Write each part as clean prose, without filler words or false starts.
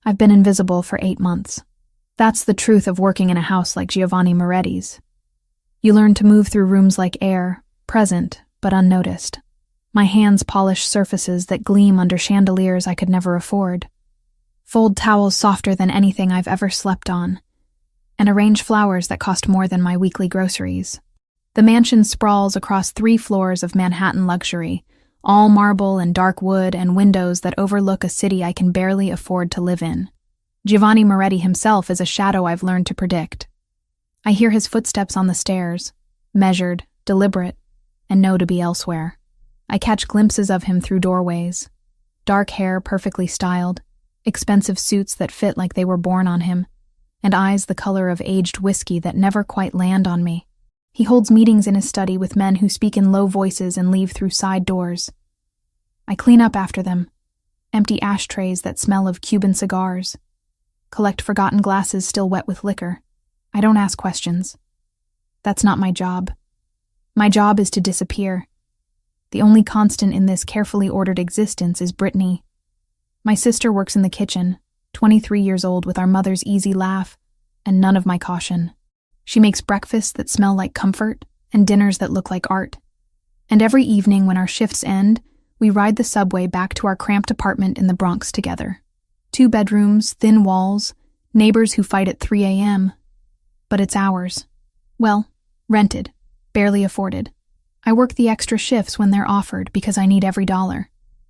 I've been invisible for 8 months. That's the truth of working in a house like Giovanni Moretti's. You learn to move through rooms like air, present but unnoticed. My hands polish surfaces that gleam under chandeliers I could never afford. Fold towels softer than anything I've ever slept on. And arrange flowers that cost more than my weekly groceries. The mansion sprawls across 3 floors of Manhattan luxury, all marble and dark wood and windows that overlook a city I can barely afford to live in. Giovanni Moretti himself is a shadow I've learned to predict. I hear his footsteps on the stairs, measured, deliberate, and know to be elsewhere. I catch glimpses of him through doorways. Dark hair perfectly styled, expensive suits that fit like they were born on him, and eyes the color of aged whiskey that never quite land on me. He holds meetings in his study with men who speak in low voices and leave through side doors. I clean up after them, empty ashtrays that smell of Cuban cigars, collect forgotten glasses still wet with liquor. I don't ask questions. That's not my job. My job is to disappear. The only constant in this carefully ordered existence is Brittany. My sister works in the kitchen, 23 years old with our mother's easy laugh and none of my caution. She makes breakfasts that smell like comfort and dinners that look like art. And every evening when our shifts end, we ride the subway back to our cramped apartment in the Bronx together. 2 bedrooms, thin walls, neighbors who fight at 3 a.m. But it's ours. Well, rented, barely afforded. I work the extra shifts when they're offered because I need every dollar.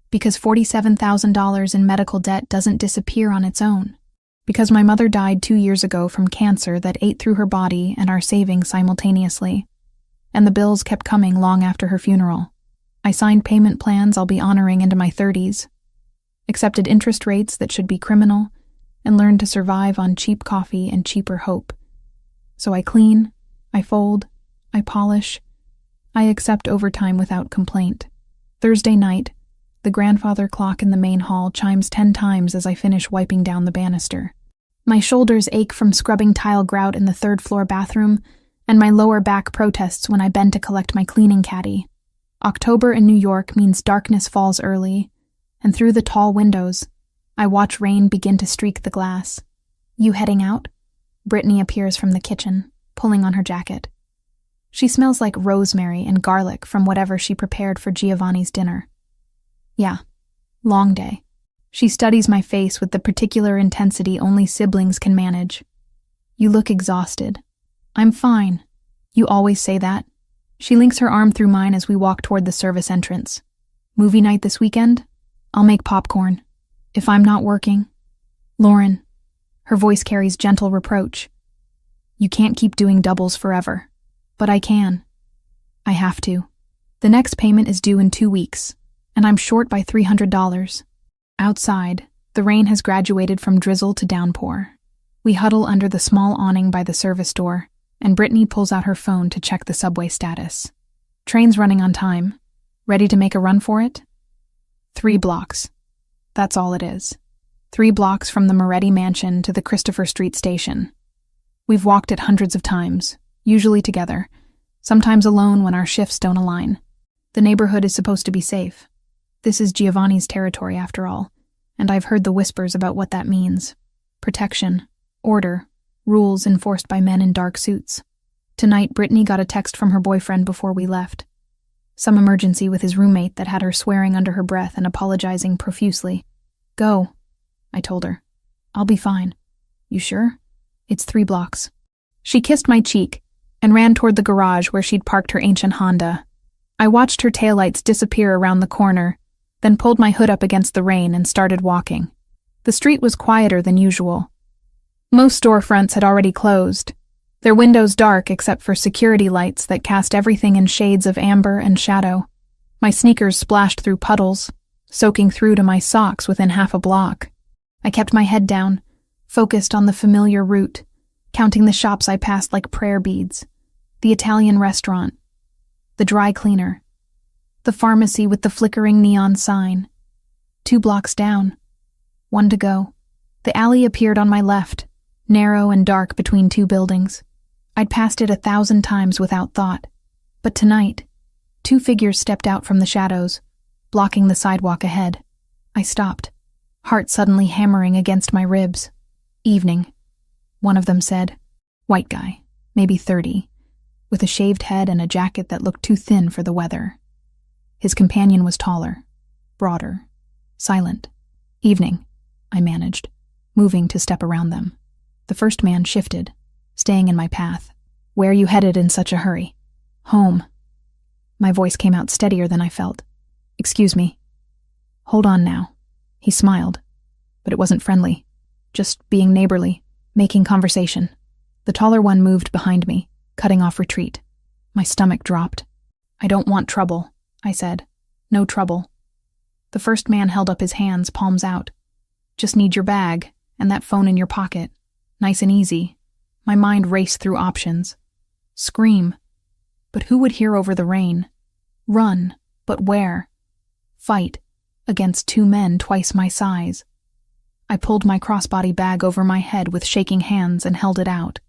Because $47,000 in medical debt doesn't disappear on its own. Because my mother died 2 years ago from cancer that ate through her body and our savings simultaneously. And the bills kept coming long after her funeral. I signed payment plans I'll be honoring into my 30s. Accepted interest rates that should be criminal, and learned to survive on cheap coffee and cheaper hope. So I clean, I fold, I polish, I accept overtime without complaint. Thursday night, the grandfather clock in the main hall chimes 10 times as I finish wiping down the banister. My shoulders ache from scrubbing tile grout in the 3rd-floor bathroom, and my lower back protests when I bend to collect my cleaning caddy. October in New York means darkness falls early, and through the tall windows, I watch rain begin to streak the glass. You heading out? Brittany appears from the kitchen, pulling on her jacket. She smells like rosemary and garlic from whatever she prepared for Giovanni's dinner. Yeah, long day. She studies my face with the particular intensity only siblings can manage. You look exhausted. I'm fine. You always say that. She links her arm through mine as we walk toward the service entrance. Movie night this weekend? I'll make popcorn. If I'm not working. Lauren. Her voice carries gentle reproach. You can't keep doing doubles forever. But I can. I have to. The next payment is due in 2 weeks, and I'm short by $300. Outside, the rain has graduated from drizzle to downpour. We huddle under the small awning by the service door, and Brittany pulls out her phone to check the subway status. Train's running on time. Ready to make a run for it? 3 blocks. That's all it is. 3 blocks from the Moretti mansion to the Christopher Street station. We've walked it hundreds of times, usually together, sometimes alone when our shifts don't align. The neighborhood is supposed to be safe. This is Giovanni's territory after all, and I've heard the whispers about what that means. Protection, order, rules enforced by men in dark suits. Tonight, Brittany got a text from her boyfriend before we left. Some emergency with his roommate that had her swearing under her breath and apologizing profusely. Go, I told her. I'll be fine. You sure? It's 3 blocks. She kissed my cheek and ran toward the garage where she'd parked her ancient Honda. I watched her taillights disappear around the corner, then pulled my hood up against the rain and started walking. The street was quieter than usual. Most storefronts had already closed, their windows dark except for security lights that cast everything in shades of amber and shadow. My sneakers splashed through puddles, soaking through to my socks within half a block. I kept my head down, focused on the familiar route, counting the shops I passed like prayer beads. The Italian restaurant, the dry cleaner, the pharmacy with the flickering neon sign. 2 blocks down. 1 to go. The alley appeared on my left, narrow and dark between 2 buildings. I'd passed it 1,000 times without thought. But tonight, 2 figures stepped out from the shadows, blocking the sidewalk ahead. I stopped, heart suddenly hammering against my ribs. Evening, one of them said. White guy, maybe 30, with a shaved head and a jacket that looked too thin for the weather. His companion was taller, broader, silent. Evening, I managed, moving to step around them. The first man shifted, staying in my path. Where are you headed in such a hurry? Home. My voice came out steadier than I felt. Excuse me. Hold on now. He smiled, but it wasn't friendly. Just being neighborly, making conversation. The taller one moved behind me, cutting off retreat. My stomach dropped. I don't want trouble, I said. No trouble. The first man held up his hands, palms out. Just need your bag, and that phone in your pocket. Nice and easy. My mind raced through options. Scream. But who would hear over the rain? Run, but where? Fight, against two men twice my size. I pulled my crossbody bag over my head with shaking hands and held it out.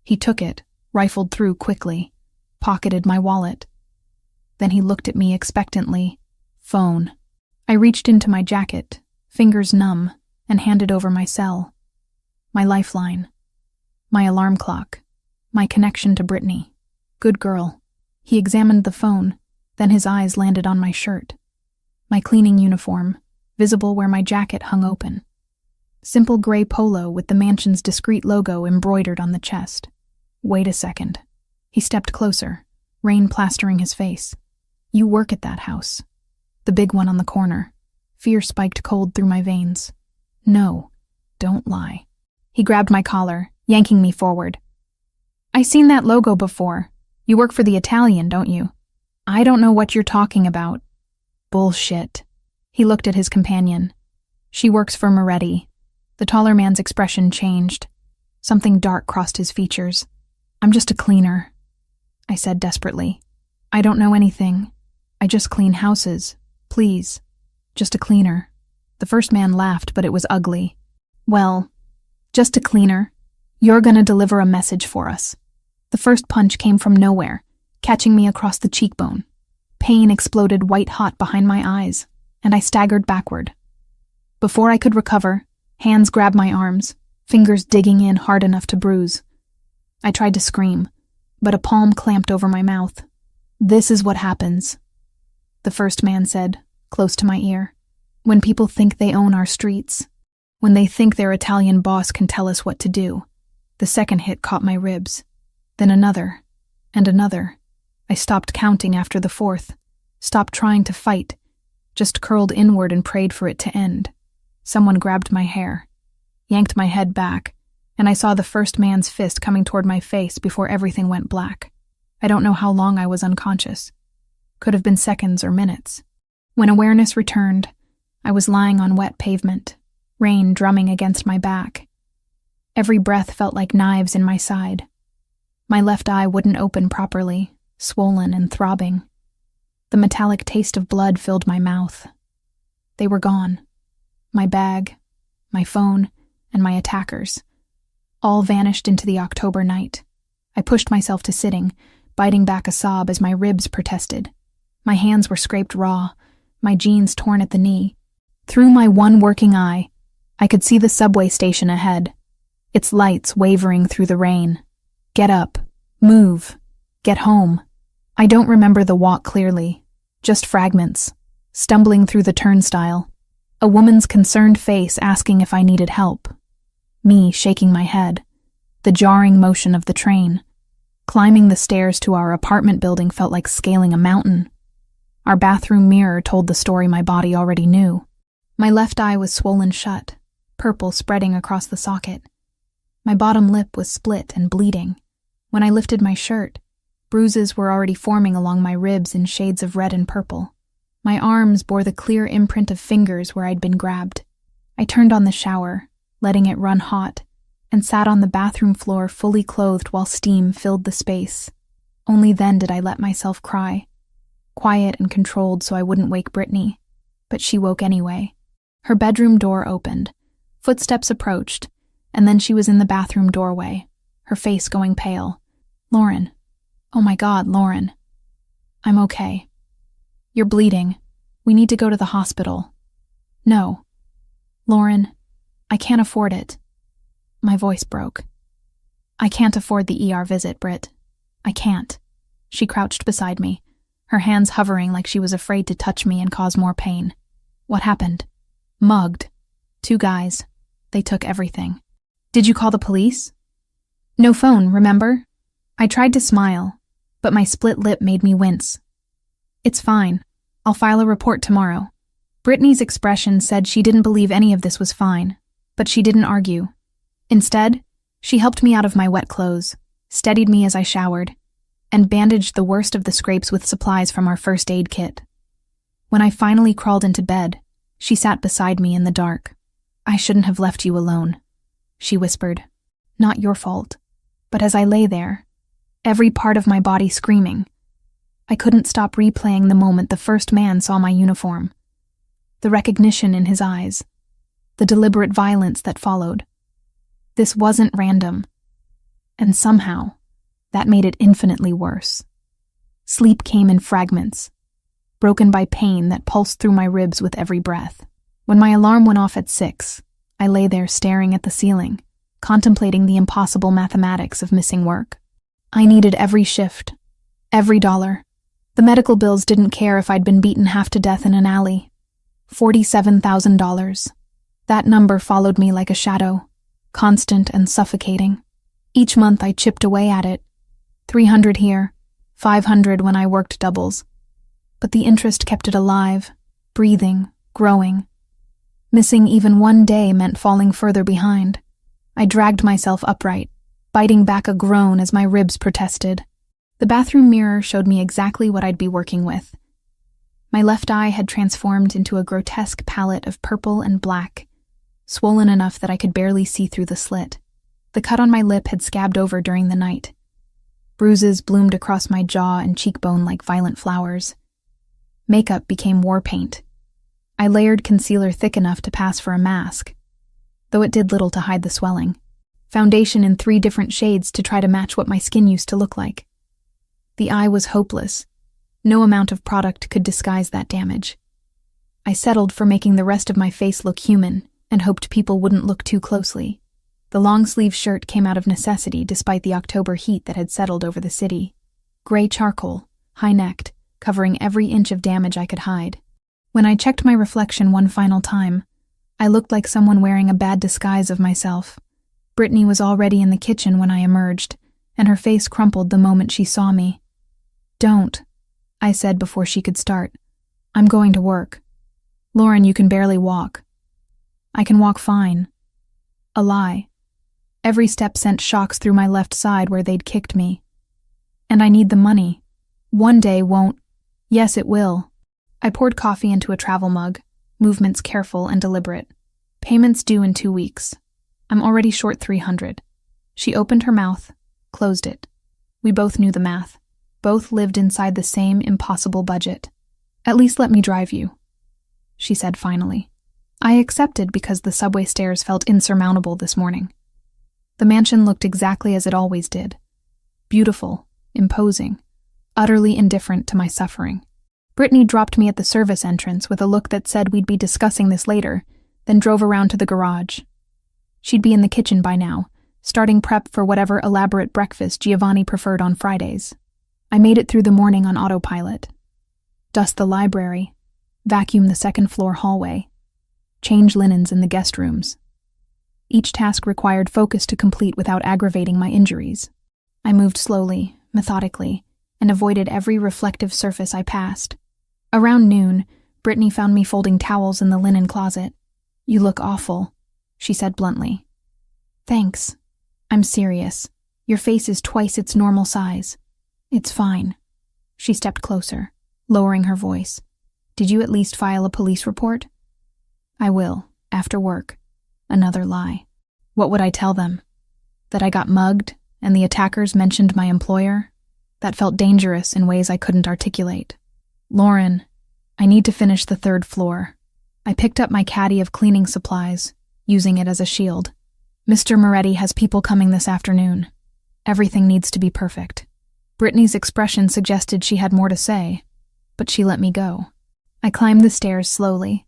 He took it, rifled through quickly, pocketed my wallet. Then he looked at me expectantly. Phone. I reached into my jacket, fingers numb, and handed over my cell. My lifeline. My alarm clock. My connection to Brittany. Good girl. He examined the phone, then his eyes landed on my shirt. My cleaning uniform, visible where my jacket hung open. Simple gray polo with the mansion's discreet logo embroidered on the chest. Wait a second. He stepped closer, rain plastering his face. You work at that house. The big one on the corner. Fear spiked cold through my veins. No, don't lie. He grabbed my collar, yanking me forward. I seen that logo before. You work for the Italian, don't you? I don't know what you're talking about. Bullshit. He looked at his companion. She works for Moretti. The taller man's expression changed. Something dark crossed his features. I'm just a cleaner, I said desperately. I don't know anything. I just clean houses. Please. Just a cleaner. The first man laughed, but it was ugly. Well, just a cleaner. You're gonna deliver a message for us. The first punch came from nowhere, catching me across the cheekbone. Pain exploded white-hot behind my eyes, and I staggered backward. Before I could recover, hands grabbed my arms, fingers digging in hard enough to bruise. I tried to scream, but a palm clamped over my mouth. This is what happens, the first man said, close to my ear. When people think they own our streets. When they think their Italian boss can tell us what to do. The second hit caught my ribs. Then another, and another. I stopped counting after the fourth, stopped trying to fight, just curled inward and prayed for it to end. Someone grabbed my hair, yanked my head back, and I saw the first man's fist coming toward my face before everything went black. I don't know how long I was unconscious. Could have been seconds or minutes. When awareness returned, I was lying on wet pavement, rain drumming against my back. Every breath felt like knives in my side. My left eye wouldn't open properly, swollen and throbbing. The metallic taste of blood filled my mouth. They were gone. My bag, my phone, and my attackers. All vanished into the October night. I pushed myself to sitting, biting back a sob as my ribs protested. My hands were scraped raw, my jeans torn at the knee. Through my one working eye, I could see the subway station ahead, its lights wavering through the rain. Get up, move, get home. I don't remember the walk clearly, just fragments, stumbling through the turnstile. A woman's concerned face asking if I needed help. Me shaking my head. The jarring motion of the train. Climbing the stairs to our apartment building felt like scaling a mountain. Our bathroom mirror told the story my body already knew. My left eye was swollen shut, purple spreading across the socket. My bottom lip was split and bleeding. When I lifted my shirt, bruises were already forming along my ribs in shades of red and purple. My arms bore the clear imprint of fingers where I'd been grabbed. I turned on the shower, letting it run hot, and sat on the bathroom floor fully clothed while steam filled the space. Only then did I let myself cry, quiet and controlled so I wouldn't wake Brittany. But she woke anyway. Her bedroom door opened. Footsteps approached, and then she was in the bathroom doorway, her face going pale. Lauren. Oh my God, Lauren. I'm okay. You're bleeding. We need to go to the hospital. No. Lauren, I can't afford it. My voice broke. I can't afford the ER visit, Britt. I can't. She crouched beside me, her hands hovering like she was afraid to touch me and cause more pain. What happened? Mugged. 2 guys. They took everything. Did you call the police? No phone, remember? I tried to smile, but my split lip made me wince. It's fine. I'll file a report tomorrow. Brittany's expression said she didn't believe any of this was fine, but she didn't argue. Instead, she helped me out of my wet clothes, steadied me as I showered, and bandaged the worst of the scrapes with supplies from our first aid kit. When I finally crawled into bed, she sat beside me in the dark. I shouldn't have left you alone, she whispered. Not your fault. But as I lay there, every part of my body screaming, I couldn't stop replaying the moment the first man saw my uniform. The recognition in his eyes, the deliberate violence that followed. This wasn't random, and somehow, that made it infinitely worse. Sleep came in fragments, broken by pain that pulsed through my ribs with every breath. When my alarm went off at 6, I lay there staring at the ceiling, contemplating the impossible mathematics of missing work. I needed every shift, every dollar. The medical bills didn't care if I'd been beaten half to death in an alley. $47,000. That number followed me like a shadow, constant and suffocating. Each month I chipped away at it. 300 here, 500 when I worked doubles. But the interest kept it alive, breathing, growing. Missing even one day meant falling further behind. I dragged myself upright, biting back a groan as my ribs protested. The bathroom mirror showed me exactly what I'd be working with. My left eye had transformed into a grotesque palette of purple and black, swollen enough that I could barely see through the slit. The cut on my lip had scabbed over during the night. Bruises bloomed across my jaw and cheekbone like violent flowers. Makeup became war paint. I layered concealer thick enough to pass for a mask, though it did little to hide the swelling. Foundation in 3 different shades to try to match what my skin used to look like. The eye was hopeless. No amount of product could disguise that damage. I settled for making the rest of my face look human and hoped people wouldn't look too closely. The long-sleeve shirt came out of necessity despite the October heat that had settled over the city. Gray charcoal, high-necked, covering every inch of damage I could hide. When I checked my reflection one final time, I looked like someone wearing a bad disguise of myself. Brittany was already in the kitchen when I emerged, and her face crumpled the moment she saw me. Don't, I said before she could start. I'm going to work. Lauren, you can barely walk. I can walk fine. A lie. Every step sent shocks through my left side where they'd kicked me. And I need the money. One day won't. Yes, it will. I poured coffee into a travel mug, movements careful and deliberate. Payments due in 2 weeks. I'm already short 300. She opened her mouth, closed it. We both knew the math. Both lived inside the same impossible budget. At least let me drive you, she said finally. I accepted because the subway stairs felt insurmountable this morning. The mansion looked exactly as it always did. Beautiful, imposing, utterly indifferent to my suffering. Brittany dropped me at the service entrance with a look that said we'd be discussing this later, then drove around to the garage. She'd be in the kitchen by now, starting prep for whatever elaborate breakfast Giovanni preferred on Fridays. I made it through the morning on autopilot. Dust the library, vacuum the second-floor hallway, change linens in the guest rooms. Each task required focus to complete without aggravating my injuries. I moved slowly, methodically, and avoided every reflective surface I passed. Around noon, Brittany found me folding towels in the linen closet. You look awful, she said bluntly. Thanks. I'm serious. Your face is twice its normal size. It's fine. She stepped closer, lowering her voice. Did you at least file a police report? I will, after work. Another lie. What would I tell them? That I got mugged, and the attackers mentioned my employer? That felt dangerous in ways I couldn't articulate. Lauren, I need to finish the 3rd floor. I picked up my caddy of cleaning supplies, using it as a shield. Mr. Moretti has people coming this afternoon. Everything needs to be perfect. Brittany's expression suggested she had more to say, but she let me go. I climbed the stairs slowly,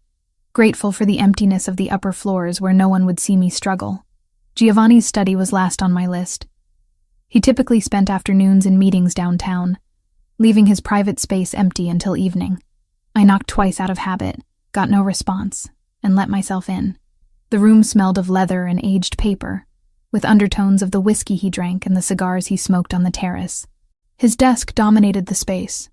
grateful for the emptiness of the upper floors where no one would see me struggle. Giovanni's study was last on my list. He typically spent afternoons in meetings downtown, leaving his private space empty until evening. I knocked twice out of habit, got no response, and let myself in. The room smelled of leather and aged paper, with undertones of the whiskey he drank and the cigars he smoked on the terrace. His desk dominated the space.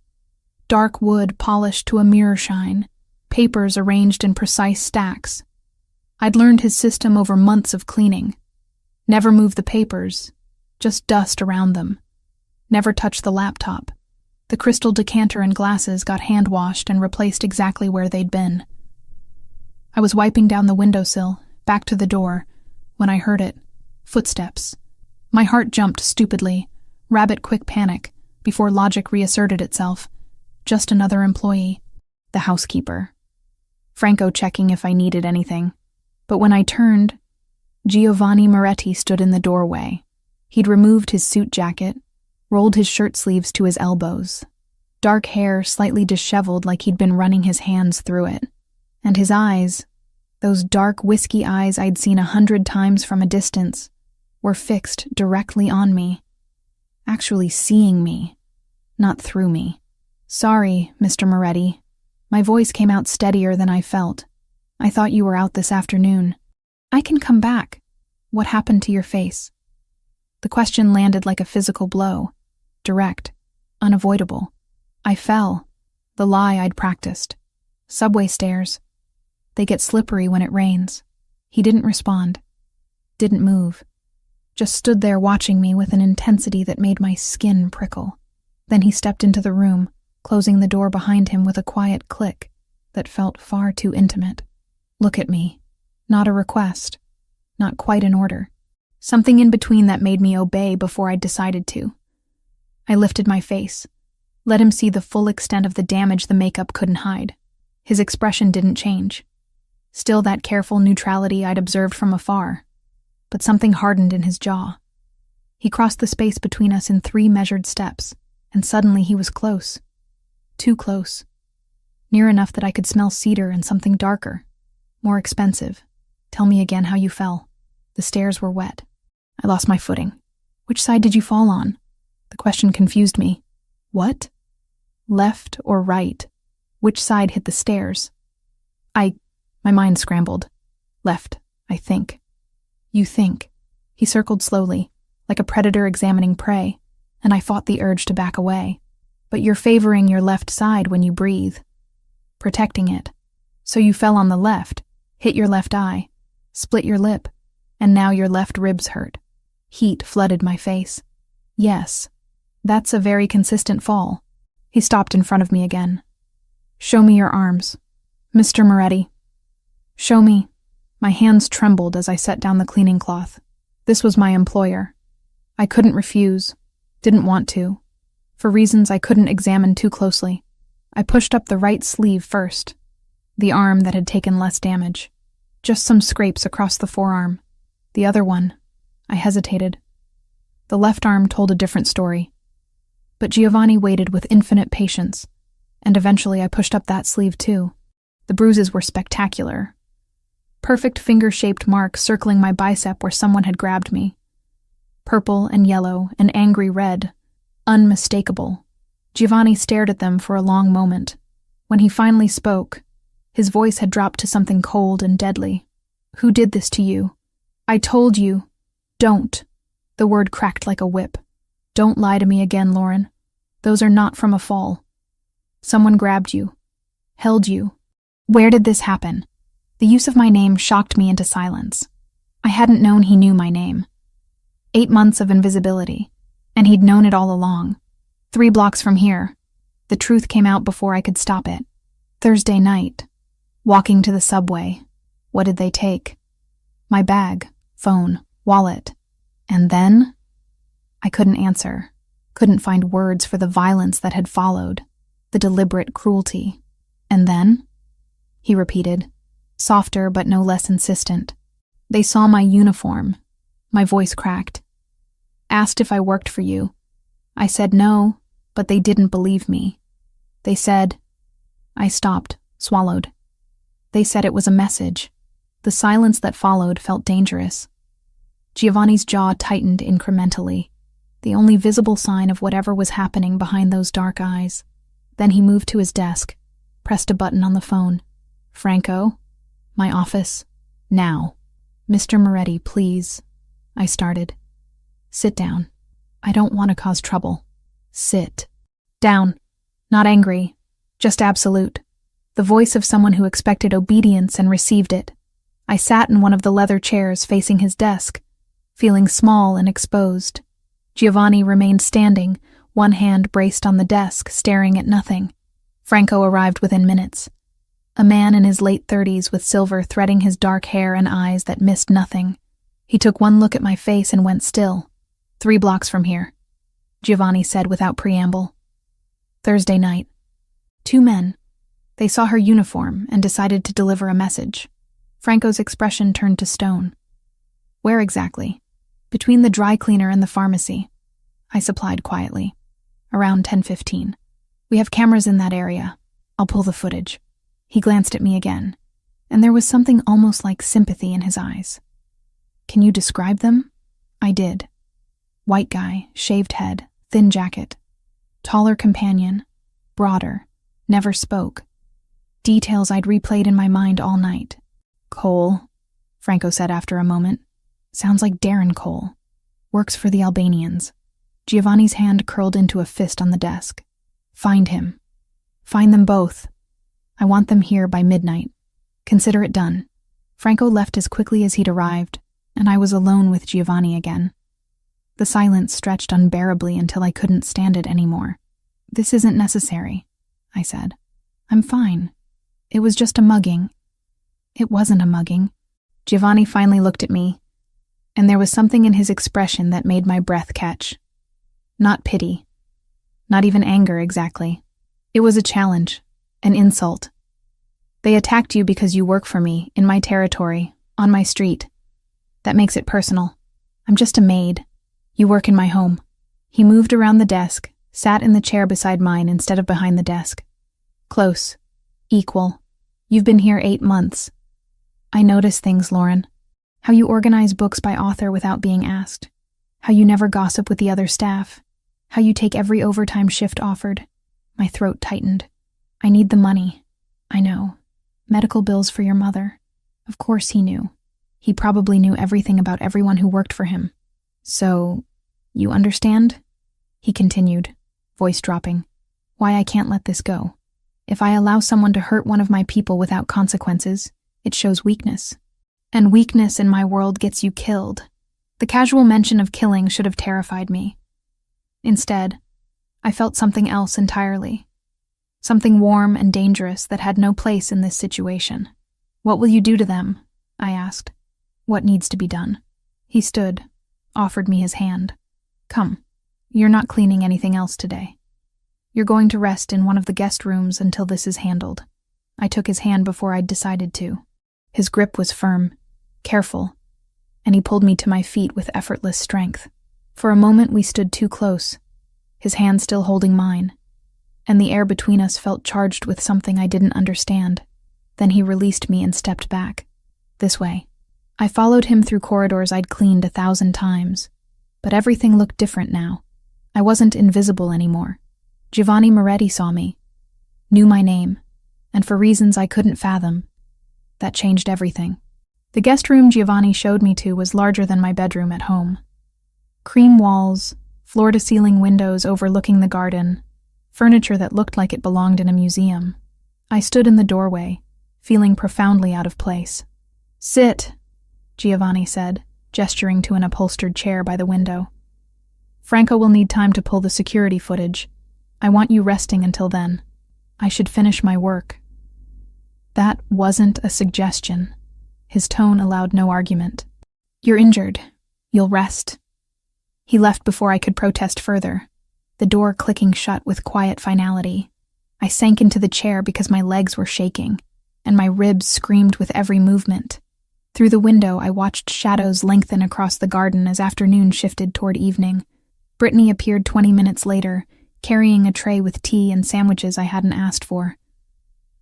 Dark wood polished to a mirror shine, papers arranged in precise stacks. I'd learned his system over months of cleaning. Never move the papers, just dust around them. Never touch the laptop. The crystal decanter and glasses got hand-washed and replaced exactly where they'd been. I was wiping down the windowsill, back to the door, when I heard it. Footsteps. My heart jumped stupidly, rabbit-quick panic, before logic reasserted itself. Just another employee. The housekeeper. Franco checking if I needed anything. But when I turned, Giovanni Moretti stood in the doorway. He'd removed his suit jacket, rolled his shirt sleeves to his elbows. Dark hair slightly disheveled like he'd been running his hands through it. And his eyes, those dark whiskey eyes I'd seen 100 times from a distance, were fixed directly on me. Actually seeing me, not through me. "Sorry, Mr. Moretti." My voice came out steadier than I felt. "I thought you were out this afternoon." "I can come back. What happened to your face?" The question landed like a physical blow. Direct. Unavoidable. I fell. The lie I'd practiced. Subway stairs. They get slippery when it rains. He didn't respond. Didn't move. Just stood there watching me with an intensity that made my skin prickle. Then he stepped into the room, closing the door behind him with a quiet click that felt far too intimate. Look at me. Not a request. Not quite an order. Something in between that made me obey before I'd decided to. I lifted my face, let him see the full extent of the damage the makeup couldn't hide. His expression didn't change. Still that careful neutrality I'd observed from afar. But something hardened in his jaw. He crossed the space between us in 3 measured steps, and suddenly he was close. Too close. Near enough that I could smell cedar and something darker. More expensive. "Tell me again how you fell." The stairs were wet. I lost my footing. "Which side did you fall on?" The question confused me. What? Left or right? Which side hit the stairs? My mind scrambled. Left, I think. "You think." He circled slowly, like a predator examining prey, and I fought the urge to back away. "But you're favoring your left side when you breathe. Protecting it. So you fell on the left, hit your left eye, split your lip, and now your left ribs hurt." Heat flooded my face. "Yes, that's a very consistent fall." He stopped in front of me again. "Show me your arms. Mr. Moretti." "Show me." My hands trembled as I set down the cleaning cloth. This was my employer. I couldn't refuse, didn't want to, for reasons I couldn't examine too closely. I pushed up the right sleeve first, the arm that had taken less damage. Just some scrapes across the forearm. The other one, I hesitated. The left arm told a different story. But Giovanni waited with infinite patience, and eventually I pushed up that sleeve too. The bruises were spectacular. Perfect finger-shaped marks circling my bicep where someone had grabbed me. Purple and yellow and angry red. Unmistakable. Giovanni stared at them for a long moment. When he finally spoke, his voice had dropped to something cold and deadly. "Who did this to you?" "I told you." "Don't." The word cracked like a whip. "Don't lie to me again, Lauren. Those are not from a fall. Someone grabbed you. Held you. Where did this happen?" The use of my name shocked me into silence. I hadn't known he knew my name. 8 months of invisibility, and he'd known it all along. 3 blocks from here. The truth came out before I could stop it. Thursday night. Walking to the subway. What did they take? My bag, phone, wallet. And then? I couldn't answer. Couldn't find words for the violence that had followed. The deliberate cruelty. "And then?" He repeated. Softer but no less insistent. "They saw my uniform." My voice cracked. "Asked if I worked for you. I said no, but they didn't believe me. They said..." I stopped, swallowed. They said it was a message. The silence that followed felt dangerous. Giovanni's jaw tightened incrementally, the only visible sign of whatever was happening behind those dark eyes. Then he moved to his desk, pressed a button on the phone. "Franco? My office? Now." "Mr. Moretti, please," I started. "Sit down. I don't want to cause trouble." "Sit down." Not angry, just absolute. The voice of someone who expected obedience and received it. I sat in one of the leather chairs facing his desk, feeling small and exposed. Giovanni remained standing, one hand braced on the desk, staring at nothing. Franco arrived within minutes. A man in his late 30s with silver threading his dark hair and eyes that missed nothing. He took one look at my face and went still. "3 blocks from here," Giovanni said without preamble. "Thursday night. 2 men. They saw her uniform and decided to deliver a message." Franco's expression turned to stone. "Where exactly?" "Between the dry cleaner and the pharmacy," I supplied quietly. "Around 10:15. We have cameras in that area. I'll pull the footage." He glanced at me again, and there was something almost like sympathy in his eyes. "Can you describe them?" I did. White guy, shaved head, thin jacket. Taller companion, broader, never spoke. Details I'd replayed in my mind all night. "Cole," Franco said after a moment. "Sounds like Darren Cole. Works for the Albanians." Giovanni's hand curled into a fist on the desk. "Find him. Find them both. I want them here by midnight. Consider it done." Franco left as quickly as he'd arrived, and I was alone with Giovanni again. The silence stretched unbearably until I couldn't stand it anymore. "This isn't necessary," I said. "I'm fine. It was just a mugging." "It wasn't a mugging." Giovanni finally looked at me, and there was something in his expression that made my breath catch. Not pity. Not even anger exactly. It was a challenge, an insult. "They attacked you because you work for me, in my territory, on my street. That makes it personal. I'm just a maid. You work in my home." He moved around the desk, sat in the chair beside mine instead of behind the desk. "Close. Equal. You've been here 8 months. I notice things, Lauren. How you organize books by author without being asked. How you never gossip with the other staff. How you take every overtime shift offered." My throat tightened. "I need the money. I know. Medical bills for your mother." Of course he knew. He probably knew everything about everyone who worked for him. "So, you understand?" He continued, voice dropping. "Why I can't let this go. If I allow someone to hurt one of my people without consequences, it shows weakness. And weakness in my world gets you killed." The casual mention of killing should have terrified me. Instead, I felt something else entirely. Something warm and dangerous that had no place in this situation. "What will you do to them?" I asked. "What needs to be done?" He stood, offered me his hand. "Come. You're not cleaning anything else today. You're going to rest in one of the guest rooms until this is handled." I took his hand before I'd decided to. His grip was firm, careful, and he pulled me to my feet with effortless strength. For a moment we stood too close, his hand still holding mine, and the air between us felt charged with something I didn't understand. Then he released me and stepped back. "This way." I followed him through corridors I'd cleaned 1,000 times, but everything looked different now. I wasn't invisible anymore. Giovanni Moretti saw me, knew my name, and for reasons I couldn't fathom. That changed everything. The guest room Giovanni showed me to was larger than my bedroom at home. Cream walls, floor-to-ceiling windows overlooking the garden, furniture that looked like it belonged in a museum. I stood in the doorway, feeling profoundly out of place. "Sit," Giovanni said, gesturing to an upholstered chair by the window. "Franco will need time to pull the security footage. I want you resting until then. I should finish my work." That wasn't a suggestion. His tone allowed no argument. "You're injured. You'll rest." He left before I could protest further, the door clicking shut with quiet finality. I sank into the chair because my legs were shaking, and my ribs screamed with every movement. Through the window, I watched shadows lengthen across the garden as afternoon shifted toward evening. Brittany appeared 20 minutes later, carrying a tray with tea and sandwiches I hadn't asked for.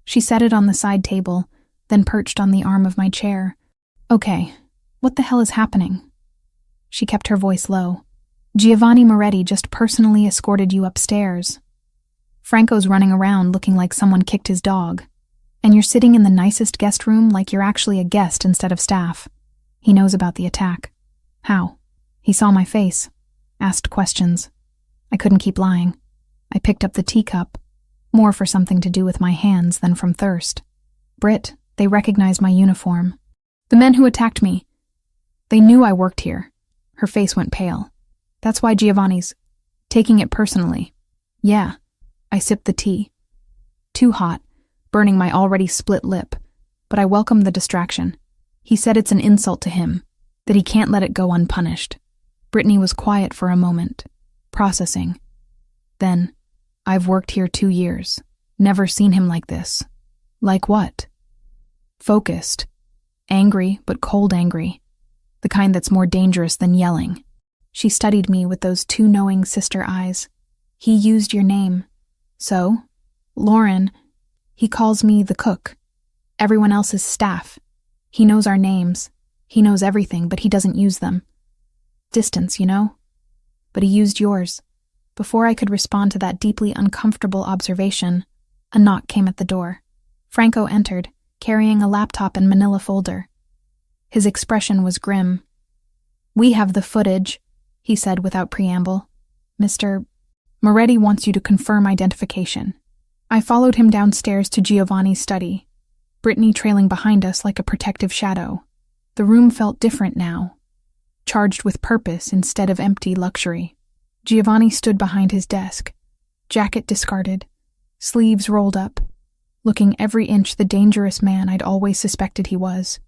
She set it on the side table, then perched on the arm of my chair. Okay, what the hell is happening? She kept her voice low. Giovanni Moretti just personally escorted you upstairs. Franco's running around looking like someone kicked his dog. And you're sitting in the nicest guest room like you're actually a guest instead of staff. He knows about the attack. How? He saw my face. Asked questions. I couldn't keep lying. I picked up the teacup, more for something to do with my hands than from thirst. Britt, they recognized my uniform. The men who attacked me. They knew I worked here. Her face went pale. That's why Giovanni's taking it personally. Yeah. I sipped the tea. Too hot, burning my already split lip, but I welcomed the distraction. He said it's an insult to him, that he can't let it go unpunished. Brittany was quiet for a moment, processing. Then, I've worked here 2 years. Never seen him like this. Like what? Focused. Angry, but cold angry. The kind that's more dangerous than yelling. She studied me with those 2 knowing sister eyes. He used your name. So, Lauren, he calls me the cook. Everyone else is staff. He knows our names. He knows everything, but he doesn't use them. Distance, you know? But he used yours. Before I could respond to that deeply uncomfortable observation, a knock came at the door. Franco entered, carrying a laptop and manila folder. His expression was grim. We have the footage, he said without preamble. Mr. Moretti wants you to confirm identification. I followed him downstairs to Giovanni's study, Brittany trailing behind us like a protective shadow. The room felt different now, charged with purpose instead of empty luxury. Giovanni stood behind his desk, jacket discarded, sleeves rolled up, looking every inch the dangerous man I'd always suspected he was.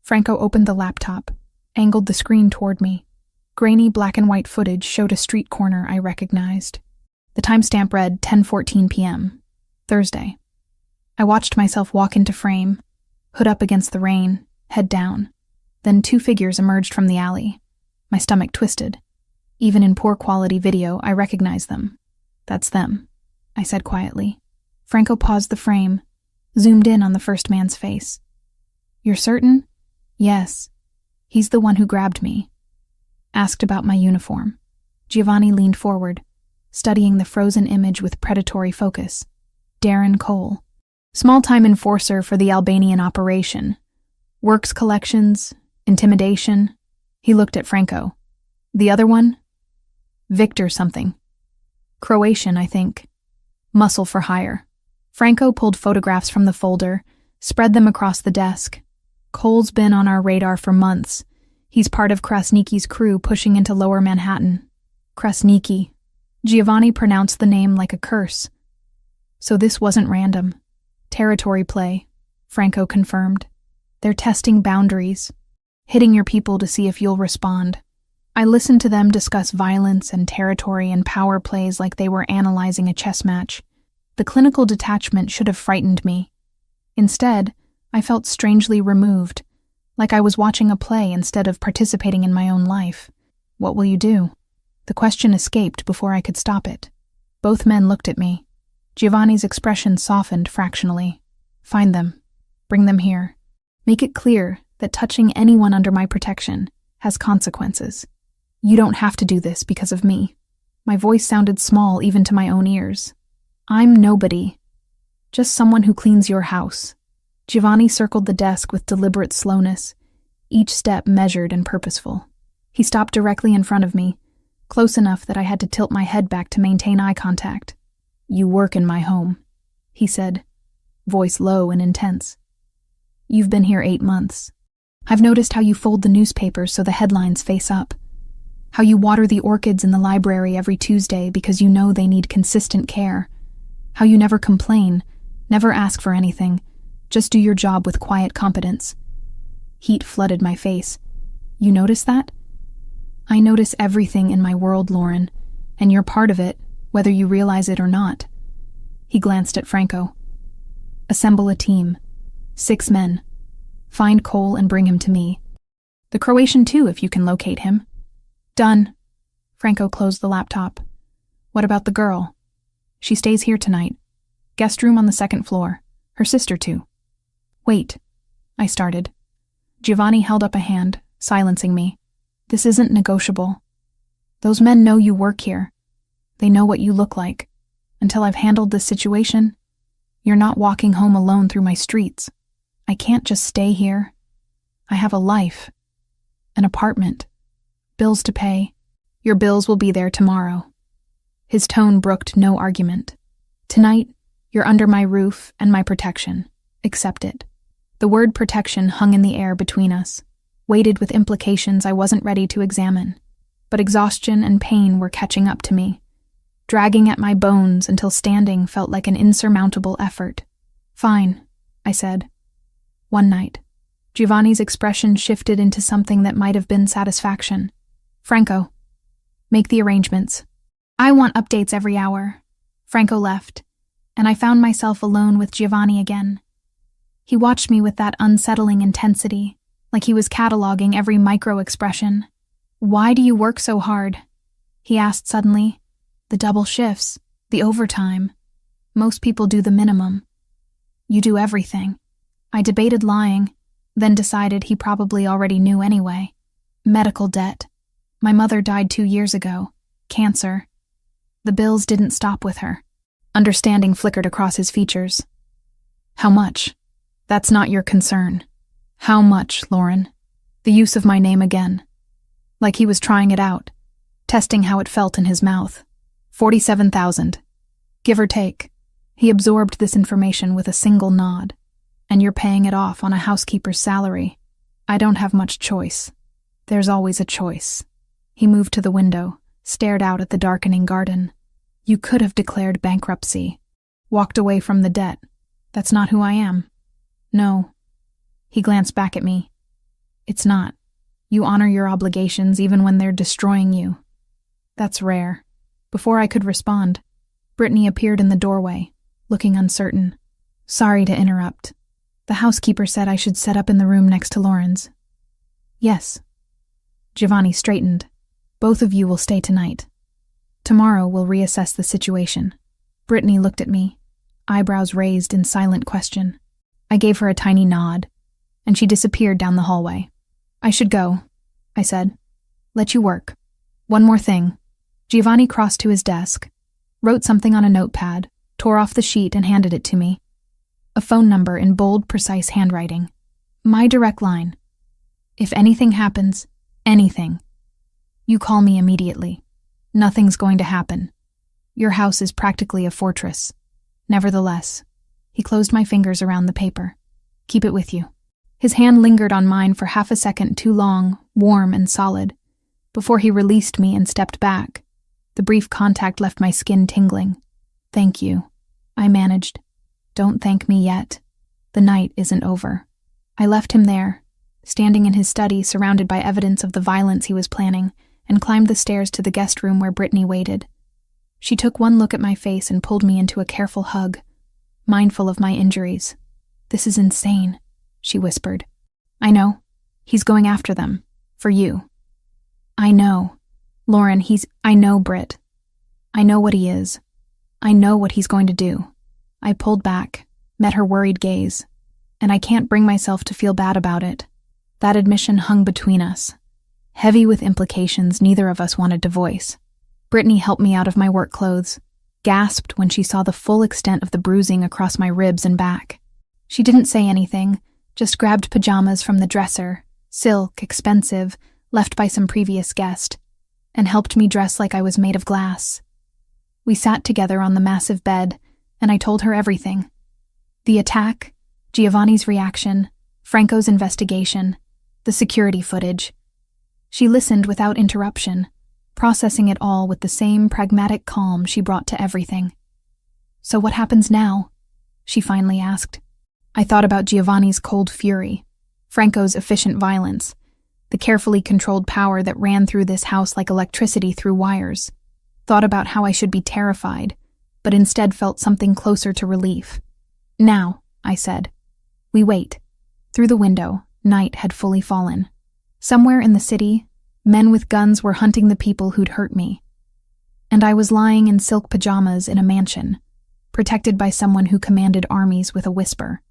Franco opened the laptop, angled the screen toward me. Grainy black and white footage showed a street corner I recognized. The timestamp read 10:14 p.m., Thursday. I watched myself walk into frame, hood up against the rain, head down. Then 2 figures emerged from the alley. My stomach twisted. Even in poor quality video, I recognized them. That's them, I said quietly. Franco paused the frame, zoomed in on the first man's face. You're certain? Yes. He's the one who grabbed me. Asked about my uniform. Giovanni leaned forward, studying the frozen image with predatory focus. Darren Cole. Small-time enforcer for the Albanian operation. Works collections, intimidation. He looked at Franco. The other one? Victor something. Croatian, I think. Muscle for hire. Franco pulled photographs from the folder, spread them across the desk. Cole's been on our radar for months. He's part of Krasniki's crew pushing into Lower Manhattan. Krasniki. Giovanni pronounced the name like a curse. So this wasn't random. Territory play, Franco confirmed. They're testing boundaries, hitting your people to see if you'll respond. I listened to them discuss violence and territory and power plays like they were analyzing a chess match. The clinical detachment should have frightened me. Instead, I felt strangely removed, like I was watching a play instead of participating in my own life. What will you do? The question escaped before I could stop it. Both men looked at me. Giovanni's expression softened fractionally. Find them. Bring them here. Make it clear that touching anyone under my protection has consequences. You don't have to do this because of me. My voice sounded small even to my own ears. I'm nobody. Just someone who cleans your house. Giovanni circled the desk with deliberate slowness, each step measured and purposeful. He stopped directly in front of me, close enough that I had to tilt my head back to maintain eye contact. You work in my home, he said, voice low and intense. You've been here 8 months. I've noticed how you fold the newspapers so the headlines face up. How you water the orchids in the library every Tuesday because you know they need consistent care. How you never complain, never ask for anything, just do your job with quiet competence. Heat flooded my face. You notice that? I notice everything in my world, Lauren, and you're part of it, whether you realize it or not. He glanced at Franco. Assemble a team. 6 men. Find Cole and bring him to me. The Croatian too, if you can locate him. Done. Franco closed the laptop. What about the girl? She stays here tonight. Guest room on the 2nd floor. Her sister too. Wait. I started. Giovanni held up a hand, silencing me. This isn't negotiable. Those men know you work here. They know what you look like. Until I've handled this situation, you're not walking home alone through my streets. I can't just stay here. I have a life, an apartment, bills to pay. Your bills will be there tomorrow. His tone brooked no argument. Tonight, you're under my roof and my protection. Accept it. The word protection hung in the air between us, weighted with implications I wasn't ready to examine. But exhaustion and pain were catching up to me, dragging at my bones until standing felt like an insurmountable effort. Fine, I said. One night, Giovanni's expression shifted into something that might have been satisfaction. Franco, make the arrangements. I want updates every hour. Franco left, and I found myself alone with Giovanni again. He watched me with that unsettling intensity, like he was cataloging every micro-expression. Why do you work so hard? He asked suddenly. The double shifts, the overtime. Most people do the minimum. You do everything. I debated lying, then decided he probably already knew anyway. Medical debt. My mother died 2 years ago. Cancer. The bills didn't stop with her. Understanding flickered across his features. How much? That's not your concern. How much, Lauren? The use of my name again. Like he was trying it out, testing how it felt in his mouth. 47,000. Give or take. He absorbed this information with a single nod. And you're paying it off on a housekeeper's salary. I don't have much choice. There's always a choice. He moved to the window, stared out at the darkening garden. You could have declared bankruptcy, walked away from the debt. That's not who I am. No. He glanced back at me. It's not. You honor your obligations even when they're destroying you. That's rare. Before I could respond, Brittany appeared in the doorway, looking uncertain. Sorry to interrupt. The housekeeper said I should set up in the room next to Lauren's. Yes. Giovanni straightened. Both of you will stay tonight. Tomorrow we'll reassess the situation. Brittany looked at me, eyebrows raised in silent question. I gave her a tiny nod, and she disappeared down the hallway. I should go, I said. Let you work. One more thing. Giovanni crossed to his desk, wrote something on a notepad, tore off the sheet and handed it to me. A phone number in bold, precise handwriting. My direct line. If anything happens, anything, you call me immediately. Nothing's going to happen. Your house is practically a fortress. Nevertheless, he closed my fingers around the paper. Keep it with you. His hand lingered on mine for half a second too long, warm and solid, before he released me and stepped back. The brief contact left my skin tingling. Thank you, I managed. Don't thank me yet. The night isn't over. I left him there, standing in his study surrounded by evidence of the violence he was planning, and climbed the stairs to the guest room where Brittany waited. She took one look at my face and pulled me into a careful hug, mindful of my injuries. This is insane, she whispered. I know. He's going after them. For you. I know. Lauren, I know Britt. I know what he is. I know what he's going to do. I pulled back, met her worried gaze, and I can't bring myself to feel bad about it. That admission hung between us, heavy with implications neither of us wanted to voice. Brittany helped me out of my work clothes, gasped when she saw the full extent of the bruising across my ribs and back. She didn't say anything, just grabbed pajamas from the dresser, silk, expensive, left by some previous guest, and helped me dress like I was made of glass. We sat together on the massive bed, and I told her everything. The attack, Giovanni's reaction, Franco's investigation, the security footage. She listened without interruption, processing it all with the same pragmatic calm she brought to everything. So what happens now? She finally asked. I thought about Giovanni's cold fury, Franco's efficient violence, the carefully controlled power that ran through this house like electricity through wires. Thought about how I should be terrified, but instead felt something closer to relief. Now, I said. We wait. Through the window, night had fully fallen. Somewhere in the city, men with guns were hunting the people who'd hurt me. And I was lying in silk pajamas in a mansion, protected by someone who commanded armies with a whisper.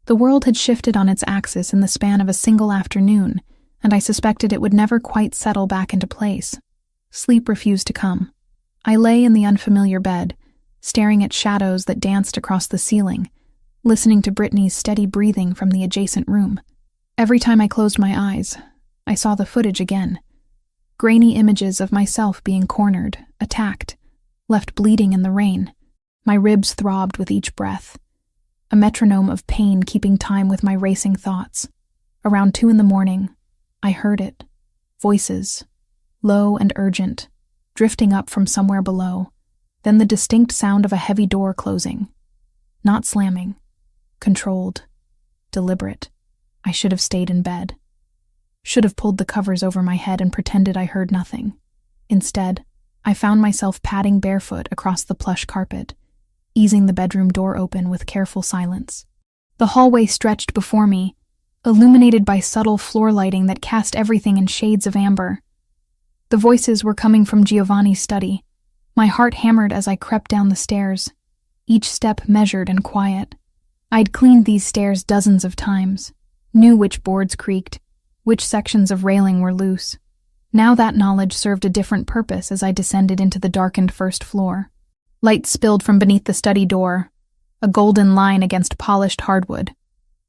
The world had shifted on its axis in the span of a single afternoon, and I suspected it would never quite settle back into place. Sleep refused to come. I lay in the unfamiliar bed, staring at shadows that danced across the ceiling, listening to Brittany's steady breathing from the adjacent room. Every time I closed my eyes, I saw the footage again. Grainy images of myself being cornered, attacked, left bleeding in the rain. My ribs throbbed with each breath, a metronome of pain keeping time with my racing thoughts. Around 2 a.m, I heard it. Voices, low and urgent, drifting up from somewhere below. Then the distinct sound of a heavy door closing. Not slamming. Controlled. Deliberate. I should have stayed in bed. Should have pulled the covers over my head and pretended I heard nothing. Instead, I found myself padding barefoot across the plush carpet, easing the bedroom door open with careful silence. The hallway stretched before me, illuminated by subtle floor lighting that cast everything in shades of amber. The voices were coming from Giovanni's study. My heart hammered as I crept down the stairs, each step measured and quiet. I'd cleaned these stairs dozens of times, knew which boards creaked, which sections of railing were loose. Now that knowledge served a different purpose as I descended into the darkened first floor. Light spilled from beneath the study door, a golden line against polished hardwood.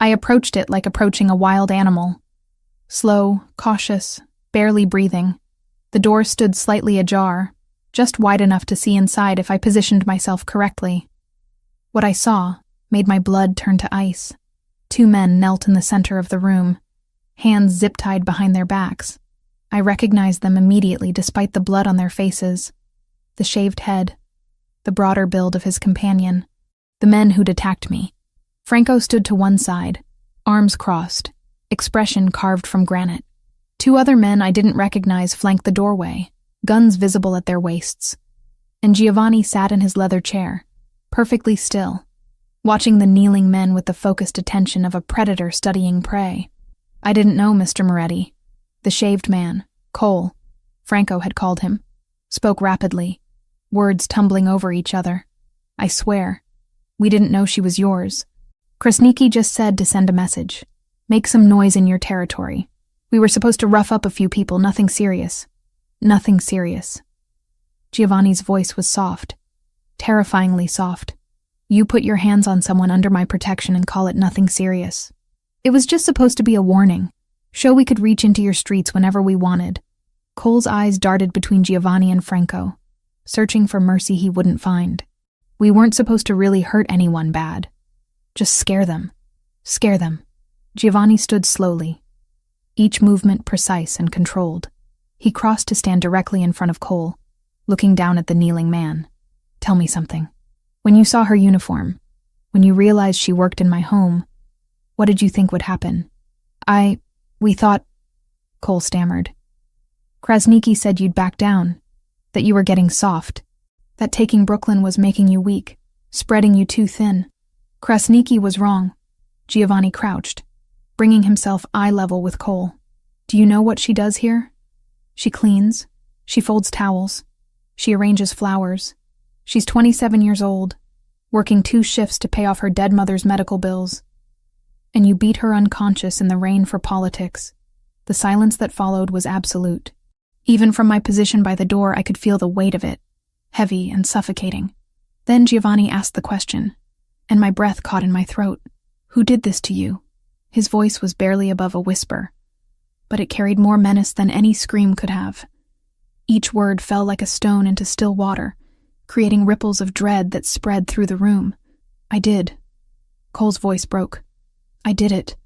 I approached it like approaching a wild animal. Slow, cautious, barely breathing. The door stood slightly ajar, just wide enough to see inside if I positioned myself correctly. What I saw made my blood turn to ice. 2 men knelt in the center of the room, hands zip-tied behind their backs. I recognized them immediately despite the blood on their faces. The shaved head, the broader build of his companion, the men who'd attacked me. Franco stood to one side, arms crossed, expression carved from granite. 2 other men I didn't recognize flanked the doorway, guns visible at their waists. And Giovanni sat in his leather chair, perfectly still, watching the kneeling men with the focused attention of a predator studying prey. I didn't know Mr. Moretti. The shaved man, Cole, Franco had called him, spoke rapidly, words tumbling over each other. I swear, we didn't know she was yours. Krasniki just said to send a message. Make some noise in your territory. We were supposed to rough up a few people, nothing serious. Nothing serious. Giovanni's voice was soft, terrifyingly soft. You put your hands on someone under my protection and call it nothing serious. It was just supposed to be a warning. Show we could reach into your streets whenever we wanted. Cole's eyes darted between Giovanni and Franco, searching for mercy he wouldn't find. We weren't supposed to really hurt anyone bad. Just scare them. Scare them. Giovanni stood slowly, each movement precise and controlled. He crossed to stand directly in front of Cole, looking down at the kneeling man. Tell me something. When you saw her uniform, when you realized she worked in my home, what did you think would happen? We thought, Cole stammered. Krasniki said you'd back down, that you were getting soft, that taking Brooklyn was making you weak, spreading you too thin. Krasniki was wrong. Giovanni crouched, bringing himself eye level with Cole. Do you know what she does here? She cleans, she folds towels, she arranges flowers. She's 27 years old, working 2 shifts to pay off her dead mother's medical bills. And you beat her unconscious in the rain for politics. The silence that followed was absolute. Even from my position by the door, I could feel the weight of it, heavy and suffocating. Then Giovanni asked the question, and my breath caught in my throat. Who did this to you? His voice was barely above a whisper, but it carried more menace than any scream could have. Each word fell like a stone into still water, creating ripples of dread that spread through the room. I did. Cole's voice broke. I did it.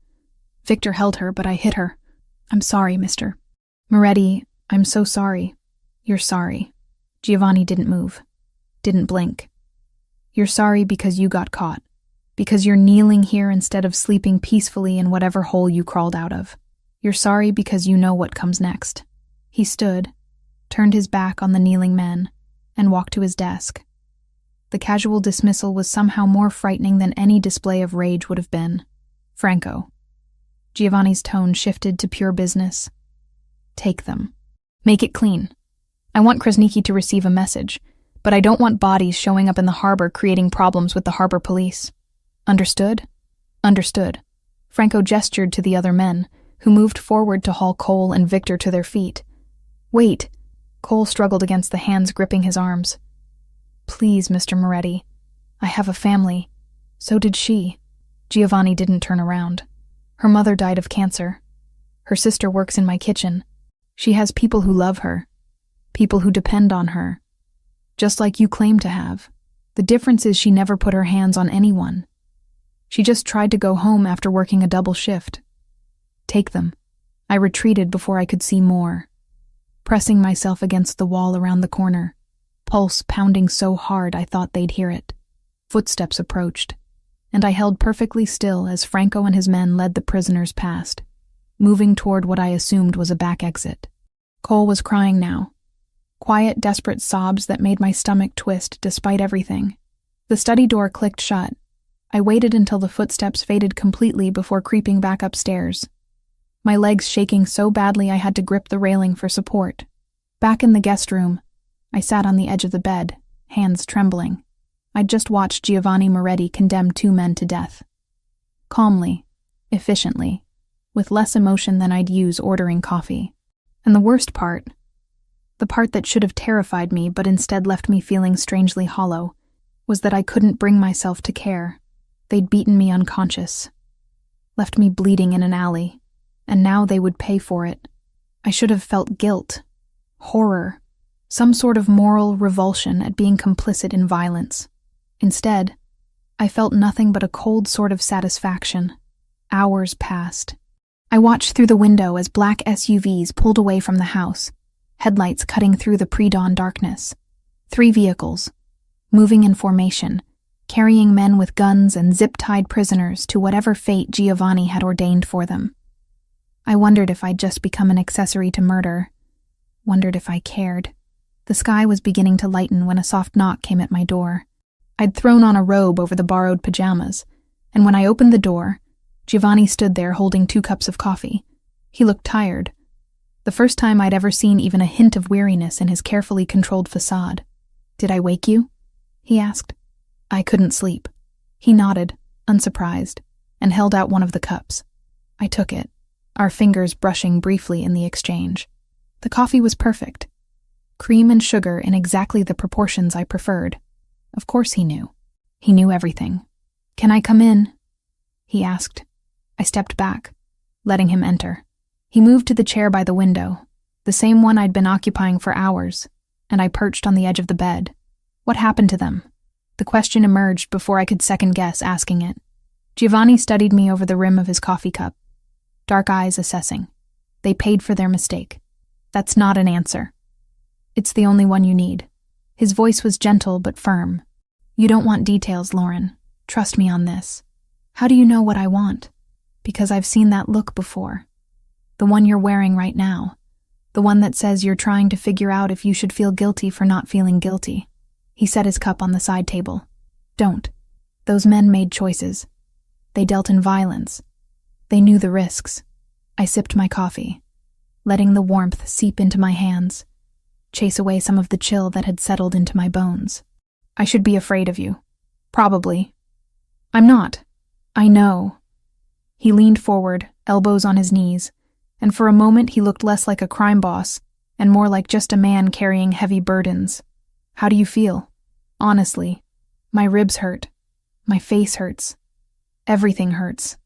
Victor held her, but I hit her. I'm sorry, Mr. Moretti, I'm so sorry. You're sorry. Giovanni didn't move, didn't blink. You're sorry because you got caught, because you're kneeling here instead of sleeping peacefully in whatever hole you crawled out of. You're sorry because you know what comes next. He stood, turned his back on the kneeling men, and walked to his desk. The casual dismissal was somehow more frightening than any display of rage would have been. Franco. Giovanni's tone shifted to pure business. Take them. Make it clean. I want Krasniki to receive a message, but I don't want bodies showing up in the harbor creating problems with the harbor police. Understood? Understood. Franco gestured to the other men, who moved forward to haul Cole and Victor to their feet. "Wait." Cole struggled against the hands gripping his arms. "Please, Mr. Moretti. I have a family. So did she." Giovanni didn't turn around. "Her mother died of cancer. Her sister works in my kitchen. She has people who love her. People who depend on her. Just like you claim to have. The difference is she never put her hands on anyone. She just tried to go home after working a double shift. Take them." I retreated before I could see more, pressing myself against the wall around the corner, pulse pounding so hard I thought they'd hear it. Footsteps approached, and I held perfectly still as Franco and his men led the prisoners past, moving toward what I assumed was a back exit. Cole was crying now. Quiet, desperate sobs that made my stomach twist despite everything. The study door clicked shut. I waited until the footsteps faded completely before creeping back upstairs, my legs shaking so badly I had to grip the railing for support. Back in the guest room, I sat on the edge of the bed, hands trembling. I'd just watched Giovanni Moretti condemn 2 men to death. Calmly, efficiently, with less emotion than I'd use ordering coffee. And the worst part, the part that should have terrified me but instead left me feeling strangely hollow, was that I couldn't bring myself to care. They'd beaten me unconscious, left me bleeding in an alley, and now they would pay for it. I should have felt guilt, horror, some sort of moral revulsion at being complicit in violence. Instead, I felt nothing but a cold sort of satisfaction. Hours passed. I watched through the window as black SUVs pulled away from the house, headlights cutting through the pre-dawn darkness. 3 vehicles, moving in formation, carrying men with guns and zip-tied prisoners to whatever fate Giovanni had ordained for them. I wondered if I'd just become an accessory to murder. Wondered if I cared. The sky was beginning to lighten when a soft knock came at my door. I'd thrown on a robe over the borrowed pajamas, and when I opened the door, Giovanni stood there holding 2 cups of coffee. He looked tired. The first time I'd ever seen even a hint of weariness in his carefully controlled facade. "Did I wake you?" he asked. I couldn't sleep. He nodded, unsurprised, and held out one of the cups. I took it, our fingers brushing briefly in the exchange. The coffee was perfect. Cream and sugar in exactly the proportions I preferred. Of course he knew. He knew everything. "Can I come in?" he asked. I stepped back, letting him enter. He moved to the chair by the window, the same one I'd been occupying for hours, and I perched on the edge of the bed. What happened to them? The question emerged before I could second-guess asking it. Giovanni studied me over the rim of his coffee cup, dark eyes assessing. They paid for their mistake. That's not an answer. It's the only one you need. His voice was gentle but firm. You don't want details, Lauren. Trust me on this. How do you know what I want? Because I've seen that look before. The one you're wearing right now. The one that says you're trying to figure out if you should feel guilty for not feeling guilty. He set his cup on the side table. Don't. Those men made choices. They dealt in violence. They knew the risks. I sipped my coffee, letting the warmth seep into my hands, chase away some of the chill that had settled into my bones. I should be afraid of you. Probably. I'm not. I know. He leaned forward, elbows on his knees, and for a moment he looked less like a crime boss and more like just a man carrying heavy burdens. How do you feel? Honestly, my ribs hurt. My face hurts. Everything hurts.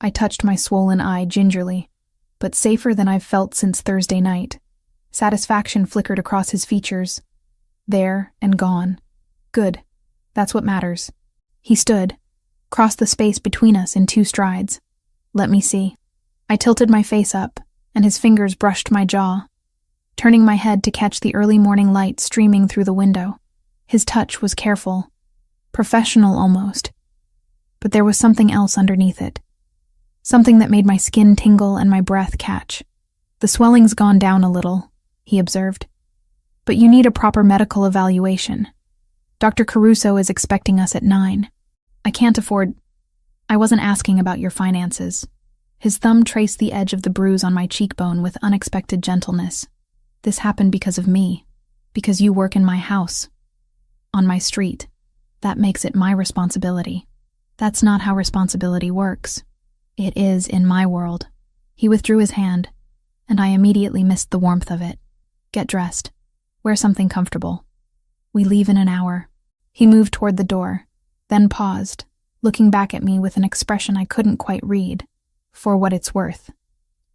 I touched my swollen eye gingerly, but safer than I've felt since Thursday night. Satisfaction flickered across his features. There and gone. Good. That's what matters. He stood, crossed the space between us in 2 strides. Let me see. I tilted my face up, and his fingers brushed my jaw, turning my head to catch the early morning light streaming through the window. His touch was careful, professional almost, but there was something else underneath it. Something that made my skin tingle and my breath catch. The swelling's gone down a little, he observed, but you need a proper medical evaluation. Dr. Caruso is expecting us at 9. I can't afford... I wasn't asking about your finances. His thumb traced the edge of the bruise on my cheekbone with unexpected gentleness. This happened because of me, because you work in my house, on my street. That makes it my responsibility. That's not how responsibility works. It is in my world. He withdrew his hand, and I immediately missed the warmth of it. Get dressed. Wear something comfortable. We leave in an hour. He moved toward the door, then paused, looking back at me with an expression I couldn't quite read. For what it's worth,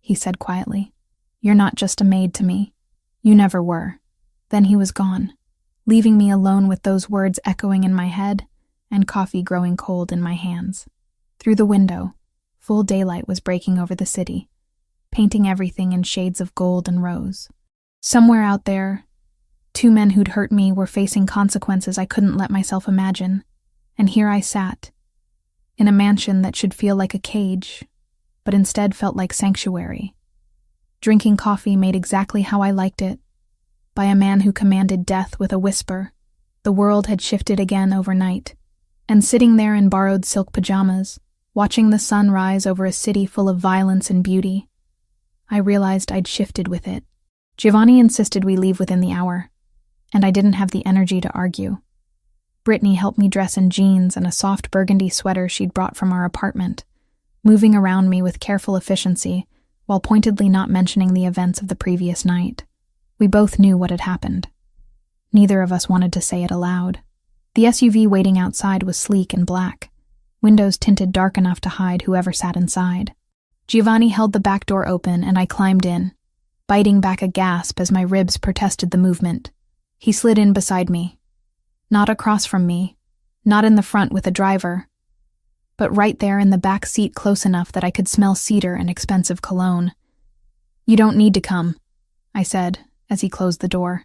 he said quietly. You're not just a maid to me. You never were. Then he was gone, leaving me alone with those words echoing in my head and coffee growing cold in my hands. Through the window, full daylight was breaking over the city, painting everything in shades of gold and rose. Somewhere out there, 2 men who'd hurt me were facing consequences I couldn't let myself imagine, and here I sat, in a mansion that should feel like a cage, but instead felt like sanctuary. Drinking coffee made exactly how I liked it, by a man who commanded death with a whisper. The world had shifted again overnight, and sitting there in borrowed silk pajamas, watching the sun rise over a city full of violence and beauty, I realized I'd shifted with it. Giovanni insisted we leave within the hour, and I didn't have the energy to argue. Brittany helped me dress in jeans and a soft burgundy sweater she'd brought from our apartment, moving around me with careful efficiency while pointedly not mentioning the events of the previous night. We both knew what had happened. Neither of us wanted to say it aloud. The SUV waiting outside was sleek and black, windows tinted dark enough to hide whoever sat inside. Giovanni held the back door open and I climbed in, biting back a gasp as my ribs protested the movement. He slid in beside me. Not across from me, not in the front with a driver, but right there in the back seat close enough that I could smell cedar and expensive cologne. You don't need to come, I said as he closed the door.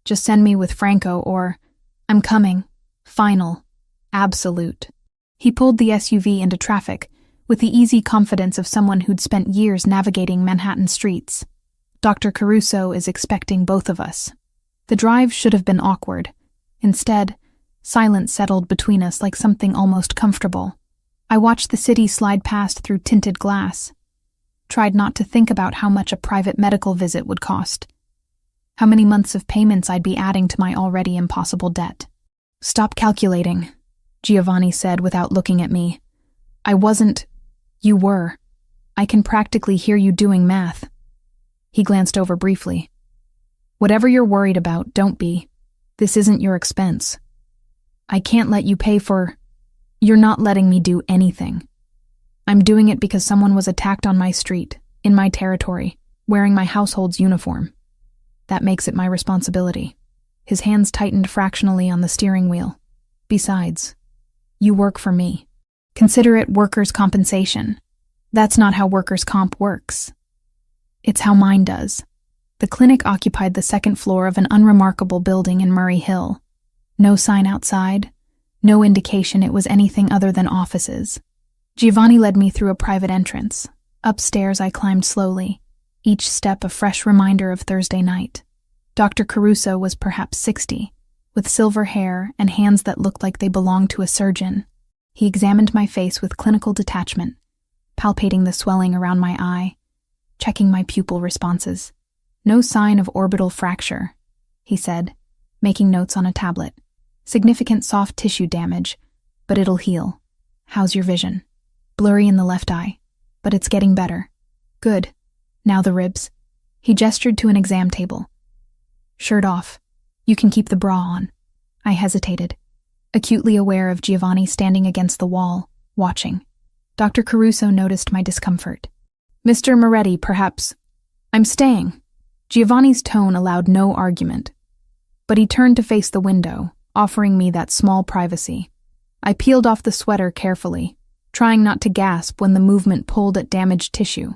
Just send me with Franco or I'm coming. Final. Absolute. He pulled the SUV into traffic with the easy confidence of someone who'd spent years navigating Manhattan streets. Dr. Caruso is expecting both of us. The drive should have been awkward. Instead, silence settled between us like something almost comfortable. I watched the city slide past through tinted glass, tried not to think about how much a private medical visit would cost, how many months of payments I'd be adding to my already impossible debt. Stop calculating, Giovanni said without looking at me. I wasn't. You were. I can practically hear you doing math. He glanced over briefly. Whatever you're worried about, don't be. This isn't your expense. I can't let you pay for... You're not letting me do anything. I'm doing it because someone was attacked on my street, in my territory, wearing my household's uniform. That makes it my responsibility. His hands tightened fractionally on the steering wheel. Besides, you work for me. Consider it workers' compensation. That's not how workers' comp works. It's how mine does. The clinic occupied the second floor of an unremarkable building in Murray Hill. No sign outside, no indication it was anything other than offices. Giovanni led me through a private entrance. Upstairs I climbed slowly, each step a fresh reminder of Thursday night. Dr. Caruso was perhaps 60, with silver hair and hands that looked like they belonged to a surgeon. He examined my face with clinical detachment, palpating the swelling around my eye, checking my pupil responses. No sign of orbital fracture, he said, making notes on a tablet. Significant soft tissue damage, but it'll heal. How's your vision? Blurry in the left eye, but it's getting better. Good. Now the ribs. He gestured to an exam table. Shirt off. You can keep the bra on. I hesitated, acutely aware of Giovanni standing against the wall, watching. Dr. Caruso noticed my discomfort. Mr. Moretti, perhaps. I'm staying. Giovanni's tone allowed no argument, but he turned to face the window, offering me that small privacy. I peeled off the sweater carefully, trying not to gasp when the movement pulled at damaged tissue.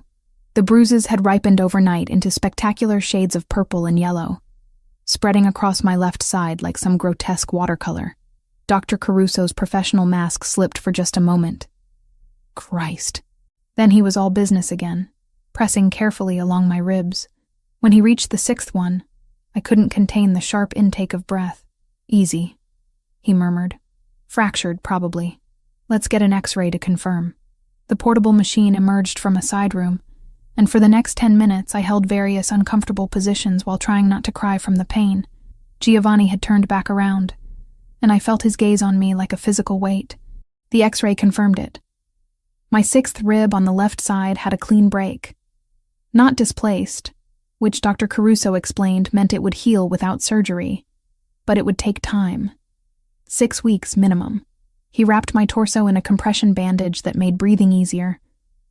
The bruises had ripened overnight into spectacular shades of purple and yellow, spreading across my left side like some grotesque watercolor. Dr. Caruso's professional mask slipped for just a moment. Christ. Then he was all business again, pressing carefully along my ribs. When he reached the 6th one, I couldn't contain the sharp intake of breath. Easy, he murmured. Fractured, probably. Let's get an X-ray to confirm. The portable machine emerged from a side room, and for the next 10 minutes I held various uncomfortable positions while trying not to cry from the pain. Giovanni had turned back around, and I felt his gaze on me like a physical weight. The X-ray confirmed it. My sixth rib on the left side had a clean break. Not displaced, which Dr. Caruso explained meant it would heal without surgery, but it would take time. 6 weeks minimum. He wrapped my torso in a compression bandage that made breathing easier,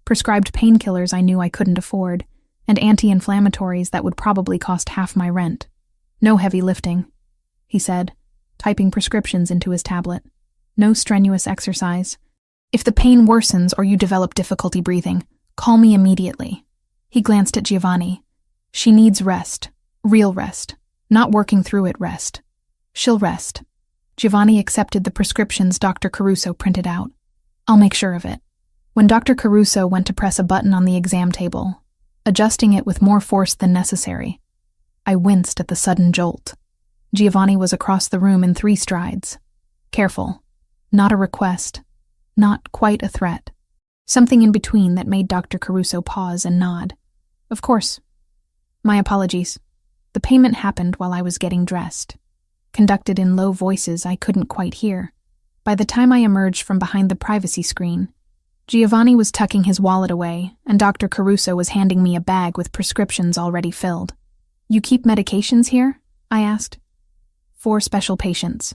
prescribed painkillers I knew I couldn't afford, and anti-inflammatories that would probably cost half my rent. No heavy lifting, he said, typing prescriptions into his tablet. No strenuous exercise. If the pain worsens or you develop difficulty breathing, call me immediately. He glanced at Giovanni. She needs rest. Real rest. Not working through it rest. She'll rest. Giovanni accepted the prescriptions Dr. Caruso printed out. I'll make sure of it. When Dr. Caruso went to press a button on the exam table, adjusting it with more force than necessary, I winced at the sudden jolt. Giovanni was across the room in 3 strides. Careful. Not a request. Not quite a threat. Something in between that made Dr. Caruso pause and nod. Of course. My apologies. The payment happened while I was getting dressed. Conducted in low voices I couldn't quite hear. By the time I emerged from behind the privacy screen, Giovanni was tucking his wallet away, and Dr. Caruso was handing me a bag with prescriptions already filled. You keep medications here? I asked. 4 special patients.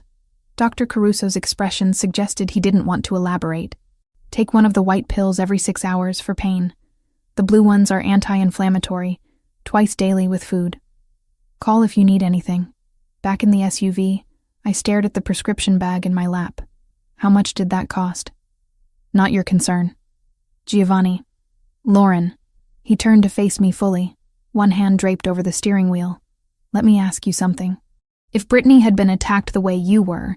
Dr. Caruso's expression suggested he didn't want to elaborate. Take one of the white pills every 6 hours for pain. The blue ones are anti-inflammatory, twice daily with food. Call if you need anything. Back in the SUV, I stared at the prescription bag in my lap. How much did that cost? Not your concern. Giovanni. Lauren. He turned to face me fully, one hand draped over the steering wheel. Let me ask you something. If Brittany had been attacked the way you were,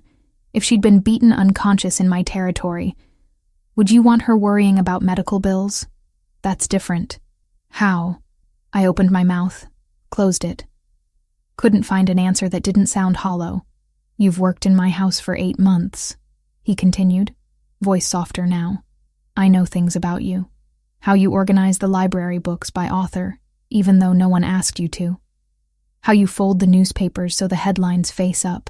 if she'd been beaten unconscious in my territory, would you want her worrying about medical bills? That's different. How? I opened my mouth, closed it. Couldn't find an answer that didn't sound hollow. You've worked in my house for 8 months, he continued, voice softer now. I know things about you. How you organize the library books by author, even though no one asked you to. How you fold the newspapers so the headlines face up.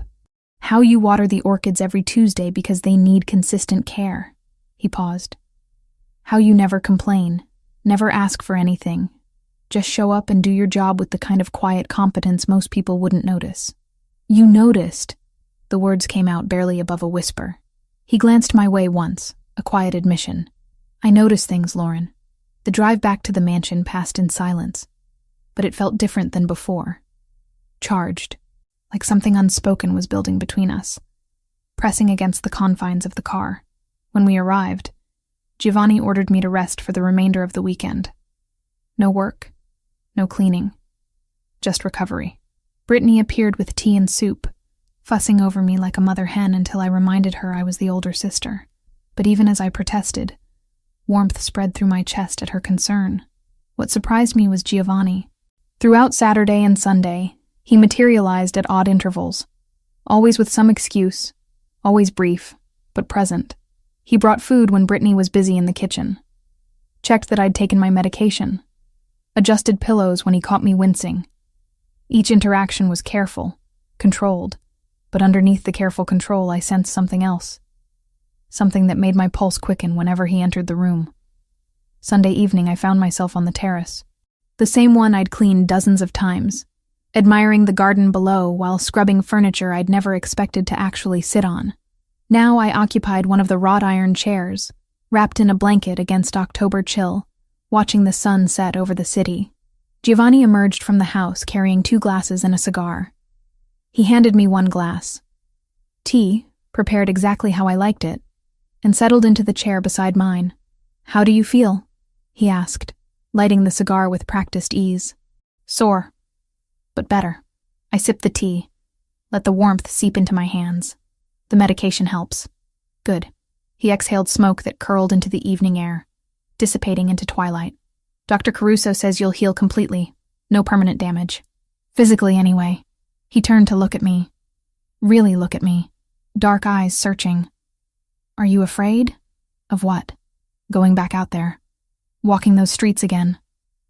How you water the orchids every Tuesday because they need consistent care. He paused. How you never complain, never ask for anything. Just show up and do your job with the kind of quiet competence most people wouldn't notice. You noticed. The words came out barely above a whisper. He glanced my way once, a quiet admission. I noticed things, Lauren. The drive back to the mansion passed in silence, but it felt different than before. Charged, like something unspoken was building between us, pressing against the confines of the car. When we arrived, Giovanni ordered me to rest for the remainder of the weekend. No work, no cleaning, just recovery. Brittany appeared with tea and soup, fussing over me like a mother hen until I reminded her I was the older sister. But even as I protested, warmth spread through my chest at her concern. What surprised me was Giovanni. Throughout Saturday and Sunday, he materialized at odd intervals, always with some excuse, always brief, but present. He brought food when Brittany was busy in the kitchen, checked that I'd taken my medication, adjusted pillows when he caught me wincing. Each interaction was careful, controlled, but underneath the careful control I sensed something else, something that made my pulse quicken whenever he entered the room. Sunday evening I found myself on the terrace, the same one I'd cleaned dozens of times, admiring the garden below while scrubbing furniture I'd never expected to actually sit on. Now I occupied one of the wrought iron chairs, wrapped in a blanket against October chill, watching the sun set over the city. Giovanni emerged from the house carrying 2 glasses and a cigar. He handed me 1 glass. Tea, prepared exactly how I liked it, and settled into the chair beside mine. How do you feel? He asked, lighting the cigar with practiced ease. Sore, but better. I sipped the tea, let the warmth seep into my hands. The medication helps. Good. He exhaled smoke that curled into the evening air, dissipating into twilight. Dr. Caruso says you'll heal completely. No permanent damage. Physically, anyway. He turned to look at me. Really look at me. Dark eyes searching. Are you afraid? Of what? Going back out there. Walking those streets again.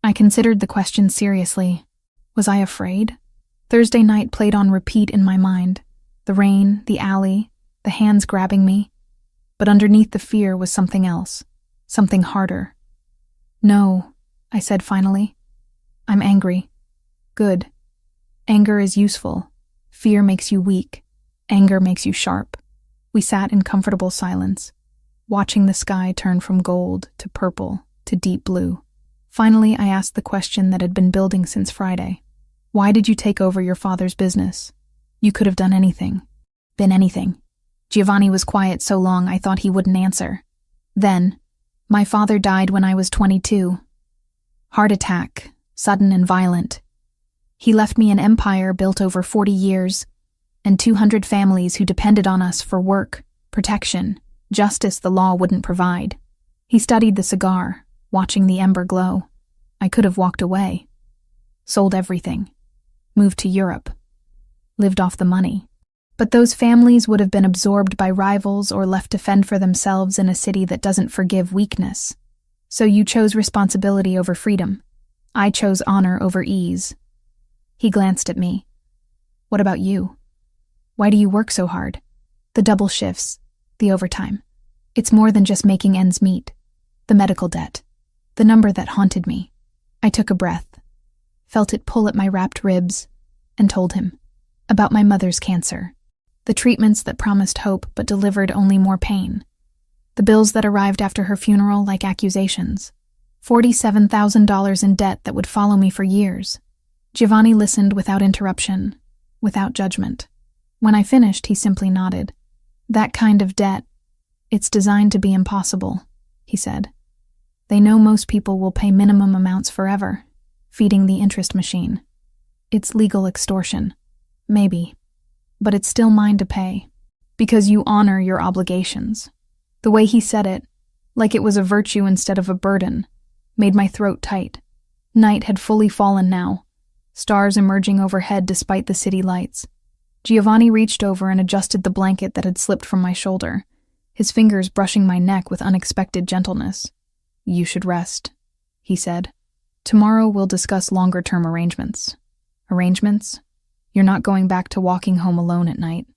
I considered the question seriously. Was I afraid? Thursday night played on repeat in my mind. The rain, the alley, the hands grabbing me. But underneath the fear was something else. Something harder. "No," I said finally. "I'm angry." "Good. Anger is useful. Fear makes you weak. Anger makes you sharp." We sat in comfortable silence, watching the sky turn from gold to purple to deep blue. Finally, I asked the question that had been building since Friday. "Why did you take over your father's business? You could have done anything. Been anything." Giovanni was quiet so long I thought he wouldn't answer. Then, "My father died when I was 22. Heart attack, sudden and violent. He left me an empire built over 40 years, and 200 families who depended on us for work, protection, justice the law wouldn't provide." He studied the cigar, watching the ember glow. I could have walked away. Sold everything. Moved to Europe. Lived off the money. But those families would have been absorbed by rivals or left to fend for themselves in a city that doesn't forgive weakness. So you chose responsibility over freedom. I chose honor over ease. He glanced at me. "What about you? Why do you work so hard? The double shifts, the overtime. It's more than just making ends meet. The medical debt. The number that haunted me." I took a breath, felt it pull at my wrapped ribs, and told him. About my mother's cancer. The treatments that promised hope but delivered only more pain. The bills that arrived after her funeral like accusations. $47,000 in debt that would follow me for years. Giovanni listened without interruption, without judgment. When I finished, he simply nodded. "That kind of debt, it's designed to be impossible," he said. "They know most people will pay minimum amounts forever, feeding the interest machine. It's legal extortion. Maybe. But it's still mine to pay. Because you honor your obligations." The way he said it, like it was a virtue instead of a burden, made my throat tight. Night had fully fallen now, stars emerging overhead despite the city lights. Giovanni reached over and adjusted the blanket that had slipped from my shoulder, his fingers brushing my neck with unexpected gentleness. "You should rest," he said. "Tomorrow we'll discuss longer-term arrangements." "Arrangements? You're not going back to walking home alone at night?"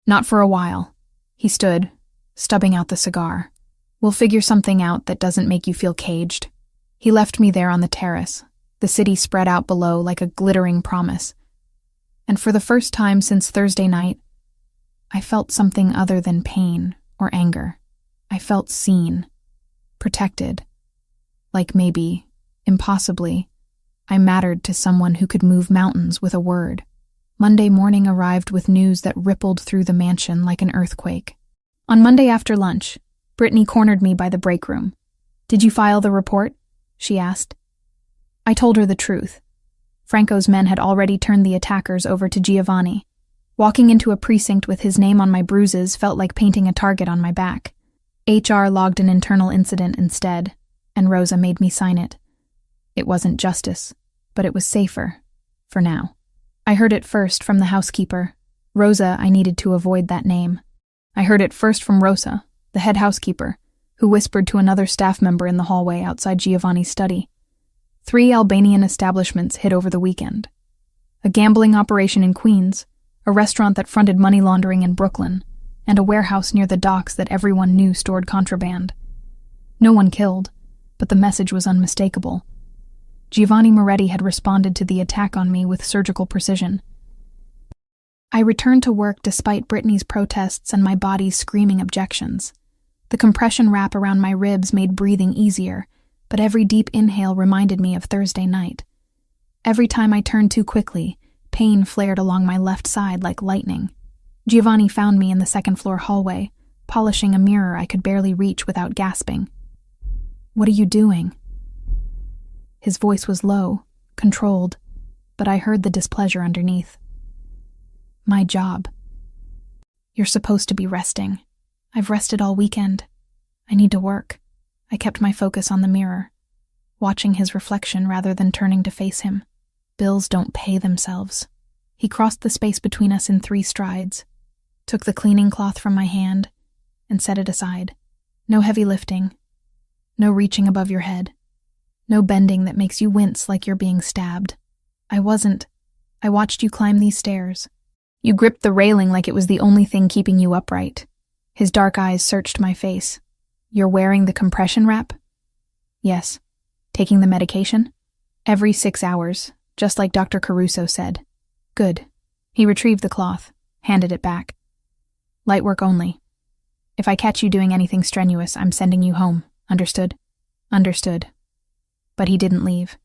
"Not for a while." He stood, stubbing out the cigar. "We'll figure something out that doesn't make you feel caged." He left me there on the terrace, the city spread out below like a glittering promise. And for the first time since Thursday night, I felt something other than pain or anger. I felt seen, protected, like maybe, impossibly, I mattered to someone who could move mountains with a word. Monday morning arrived with news that rippled through the mansion like an earthquake. On Monday after lunch, Brittany cornered me by the break room. "Did you file the report?" she asked. I told her the truth. Franco's men had already turned the attackers over to Giovanni. Walking into a precinct with his name on my bruises felt like painting a target on my back. HR logged an internal incident instead, and Rosa made me sign it. It wasn't justice, but it was safer, for now. I heard it first from the housekeeper. Rosa, I needed to avoid that name. I heard it first from Rosa, the head housekeeper, who whispered to another staff member in the hallway outside Giovanni's study. 3 Albanian establishments hit over the weekend. A gambling operation in Queens, a restaurant that fronted money laundering in Brooklyn, and a warehouse near the docks that everyone knew stored contraband. No one killed, but the message was unmistakable. Giovanni Moretti had responded to the attack on me with surgical precision. I returned to work despite Brittany's protests and my body's screaming objections. The compression wrap around my ribs made breathing easier, but every deep inhale reminded me of Thursday night. Every time I turned too quickly, pain flared along my left side like lightning. Giovanni found me in the second-floor hallway, polishing a mirror I could barely reach without gasping. "What are you doing?" His voice was low, controlled, but I heard the displeasure underneath. "My job." "You're supposed to be resting. I've rested all weekend. I need to work." I kept my focus on the mirror, watching his reflection rather than turning to face him. Bills don't pay themselves. He crossed the space between us in 3 strides, took the cleaning cloth from my hand, and set it aside. No heavy lifting. No reaching above your head. No bending that makes you wince like you're being stabbed. I wasn't. I watched you climb these stairs. You gripped the railing like it was the only thing keeping you upright. His dark eyes searched my face. "You're wearing the compression wrap?" Yes. Taking the medication? Every 6 hours, just like Dr. Caruso said. Good. He retrieved the cloth, handed it back. Light work only. If I catch you doing anything strenuous, I'm sending you home. Understood? Understood. But he didn't leave.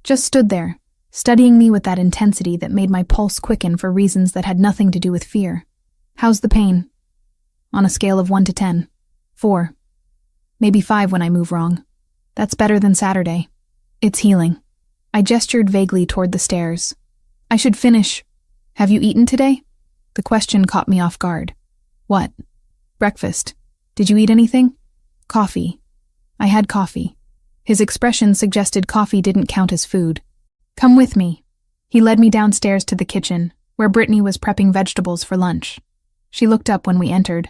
Just stood there, studying me with that intensity that made my pulse quicken for reasons that had nothing to do with fear. How's the pain? On a scale of 1 to 10. 4. Maybe 5 when I move wrong. That's better than Saturday. It's healing. I gestured vaguely toward the stairs. I should finish. Have you eaten today? The question caught me off guard. What? Breakfast. Did you eat anything? Coffee. I had coffee. His expression suggested coffee didn't count as food. Come with me. He led me downstairs to the kitchen, where Brittany was prepping vegetables for lunch. She looked up when we entered,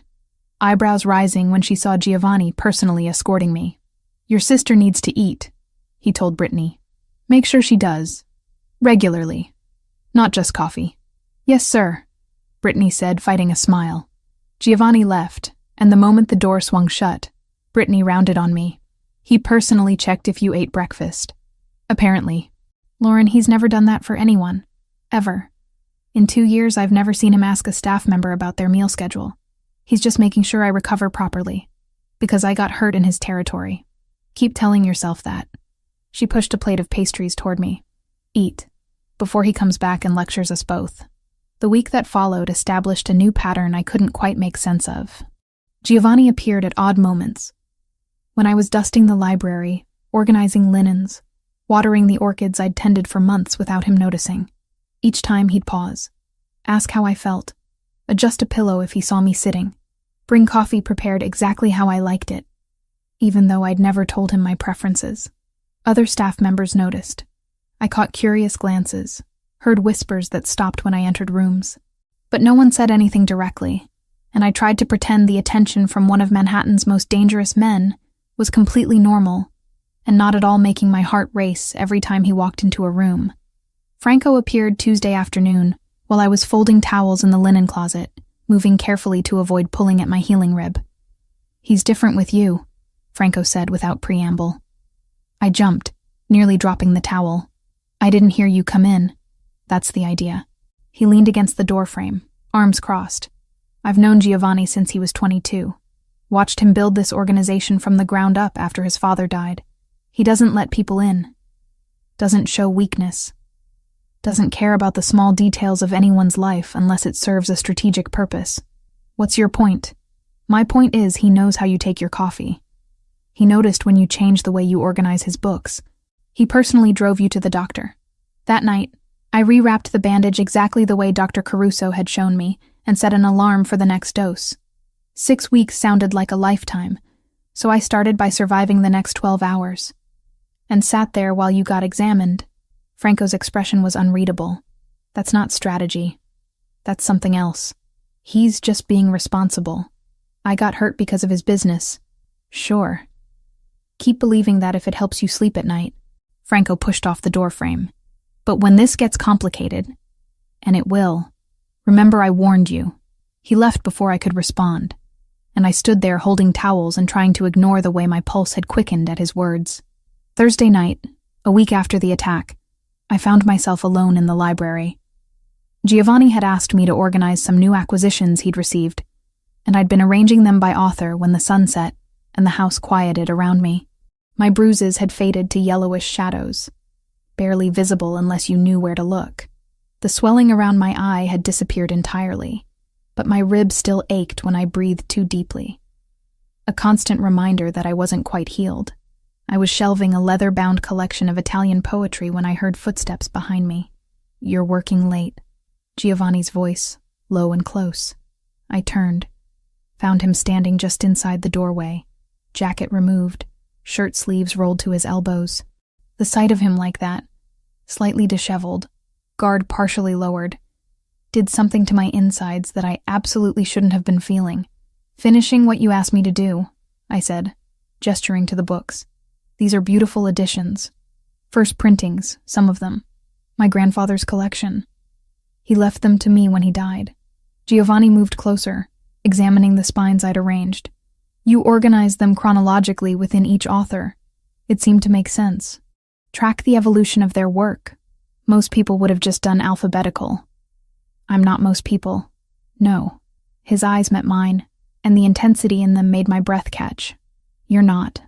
eyebrows rising when she saw Giovanni personally escorting me. Your sister needs to eat, he told Brittany. Make sure she does. Regularly. Not just coffee. Yes, sir, Brittany said, fighting a smile. Giovanni left, and the moment the door swung shut, Brittany rounded on me. He personally checked if you ate breakfast. Apparently. Lauren, he's never done that for anyone. Ever. In 2 years, I've never seen him ask a staff member about their meal schedule. He's just making sure I recover properly. Because I got hurt in his territory. Keep telling yourself that. She pushed a plate of pastries toward me. Eat. Before he comes back and lectures us both. The week that followed established a new pattern I couldn't quite make sense of. Giovanni appeared at odd moments. When I was dusting the library, organizing linens, watering the orchids I'd tended for months without him noticing. Each time he'd pause, ask how I felt, adjust a pillow if he saw me sitting, bring coffee prepared exactly how I liked it, even though I'd never told him my preferences. Other staff members noticed. I caught curious glances, heard whispers that stopped when I entered rooms. But no one said anything directly, and I tried to pretend the attention from one of Manhattan's most dangerous men was completely normal and not at all making my heart race every time he walked into a room. Franco appeared Tuesday afternoon while I was folding towels in the linen closet, moving carefully to avoid pulling at my healing rib. He's different with you, Franco said without preamble. I jumped, nearly dropping the towel. I didn't hear you come in. That's the idea. He leaned against the doorframe, arms crossed. I've known Giovanni since he was 22. Watched him build this organization from the ground up after his father died. He doesn't let people in. Doesn't show weakness. Doesn't care about the small details of anyone's life unless it serves a strategic purpose. What's your point? My point is he knows how you take your coffee. He noticed when you changed the way you organize his books. He personally drove you to the doctor. That night, I rewrapped the bandage exactly the way Dr. Caruso had shown me and set an alarm for the next dose. 6 weeks sounded like a lifetime, so I started by surviving the next 12 hours. And sat there while you got examined. Franco's expression was unreadable. That's not strategy. That's something else. He's just being responsible. I got hurt because of his business. Sure. Keep believing that if it helps you sleep at night. Franco pushed off the doorframe. But when this gets complicated, and it will, remember I warned you. He left before I could respond, and I stood there holding towels and trying to ignore the way my pulse had quickened at his words. Thursday night, a week after the attack, I found myself alone in the library. Giovanni had asked me to organize some new acquisitions he'd received, and I'd been arranging them by author when the sun set and the house quieted around me. My bruises had faded to yellowish shadows, barely visible unless you knew where to look. The swelling around my eye had disappeared entirely, but my ribs still ached when I breathed too deeply. A constant reminder that I wasn't quite healed. I was shelving a leather-bound collection of Italian poetry when I heard footsteps behind me. You're working late. Giovanni's voice, low and close. I turned, found him standing just inside the doorway, jacket removed, shirt sleeves rolled to his elbows. The sight of him like that, slightly disheveled, guard partially lowered, did something to my insides that I absolutely shouldn't have been feeling. Finishing what you asked me to do, I said, gesturing to the books. These are beautiful editions. First printings, some of them. My grandfather's collection. He left them to me when he died. Giovanni moved closer, examining the spines I'd arranged. You organized them chronologically within each author. It seemed to make sense. Track the evolution of their work. Most people would have just done alphabetical. I'm not most people. No. His eyes met mine, and the intensity in them made my breath catch. You're not.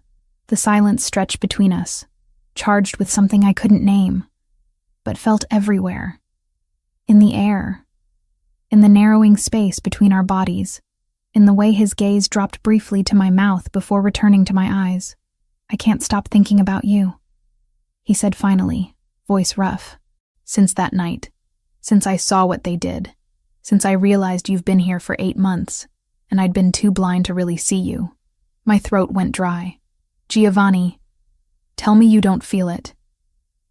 The silence stretched between us, charged with something I couldn't name, but felt everywhere. In the air. In the narrowing space between our bodies. In the way his gaze dropped briefly to my mouth before returning to my eyes. I can't stop thinking about you, he said finally, voice rough. Since that night. Since I saw what they did. Since I realized you've been here for 8 months, and I'd been too blind to really see you. My throat went dry. Giovanni, tell me you don't feel it.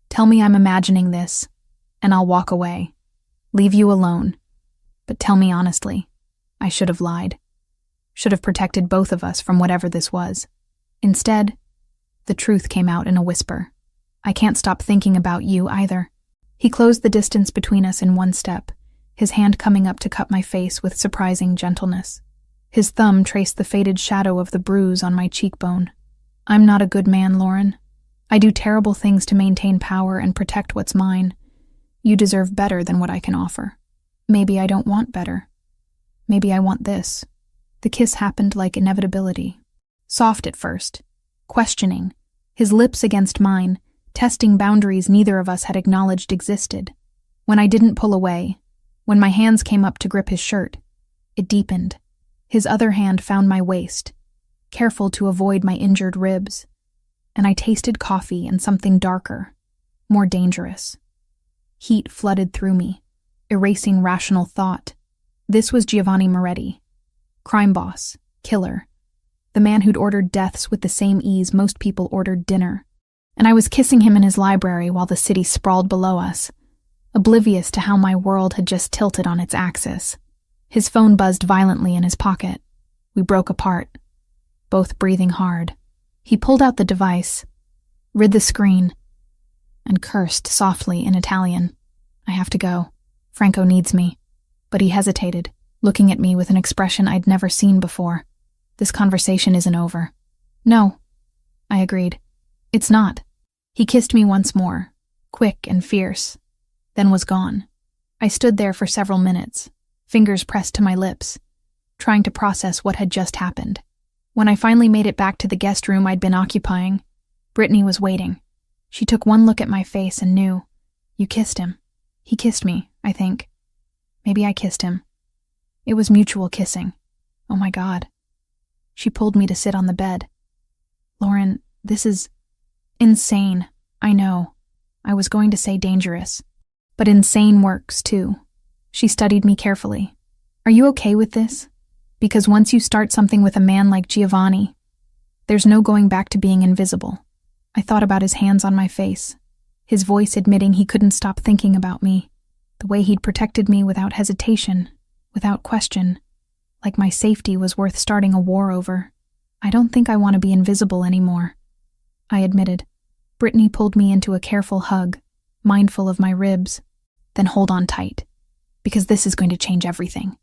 Tell me I'm imagining this, and I'll walk away. Leave you alone. But tell me honestly, I should have lied. Should have protected both of us from whatever this was. Instead, the truth came out in a whisper. I can't stop thinking about you either. He closed the distance between us in one step, his hand coming up to cup my face with surprising gentleness. His thumb traced the faded shadow of the bruise on my cheekbone. I'm not a good man, Lauren. I do terrible things to maintain power and protect what's mine. You deserve better than what I can offer. Maybe I don't want better. Maybe I want this. The kiss happened like inevitability. Soft at first. Questioning. His lips against mine, testing boundaries neither of us had acknowledged existed. When I didn't pull away, when my hands came up to grip his shirt, it deepened. His other hand found my waist, careful to avoid my injured ribs, and I tasted coffee and something darker, more dangerous. Heat flooded through me, erasing rational thought. This was Giovanni Moretti, crime boss, killer, the man who'd ordered deaths with the same ease most people ordered dinner. And I was kissing him in his library while the city sprawled below us, oblivious to how my world had just tilted on its axis. His phone buzzed violently in his pocket. We broke apart, both breathing hard. He pulled out the device, rid the screen, and cursed softly in Italian. I have to go. Franco needs me. But he hesitated, looking at me with an expression I'd never seen before. This conversation isn't over. No, I agreed. It's not. He kissed me once more, quick and fierce, then was gone. I stood there for several minutes, fingers pressed to my lips, trying to process what had just happened. When I finally made it back to the guest room I'd been occupying, Brittany was waiting. She took one look at my face and knew. You kissed him. He kissed me, I think. Maybe I kissed him. It was mutual kissing. Oh my God. She pulled me to sit on the bed. Lauren, this is insane. I know. I was going to say dangerous. But insane works, too. She studied me carefully. Are you okay with this? Because once you start something with a man like Giovanni, there's no going back to being invisible. I thought about his hands on my face, his voice admitting he couldn't stop thinking about me, the way he'd protected me without hesitation, without question, like my safety was worth starting a war over. I don't think I want to be invisible anymore, I admitted. Brittany pulled me into a careful hug, mindful of my ribs. Then hold on tight, because this is going to change everything.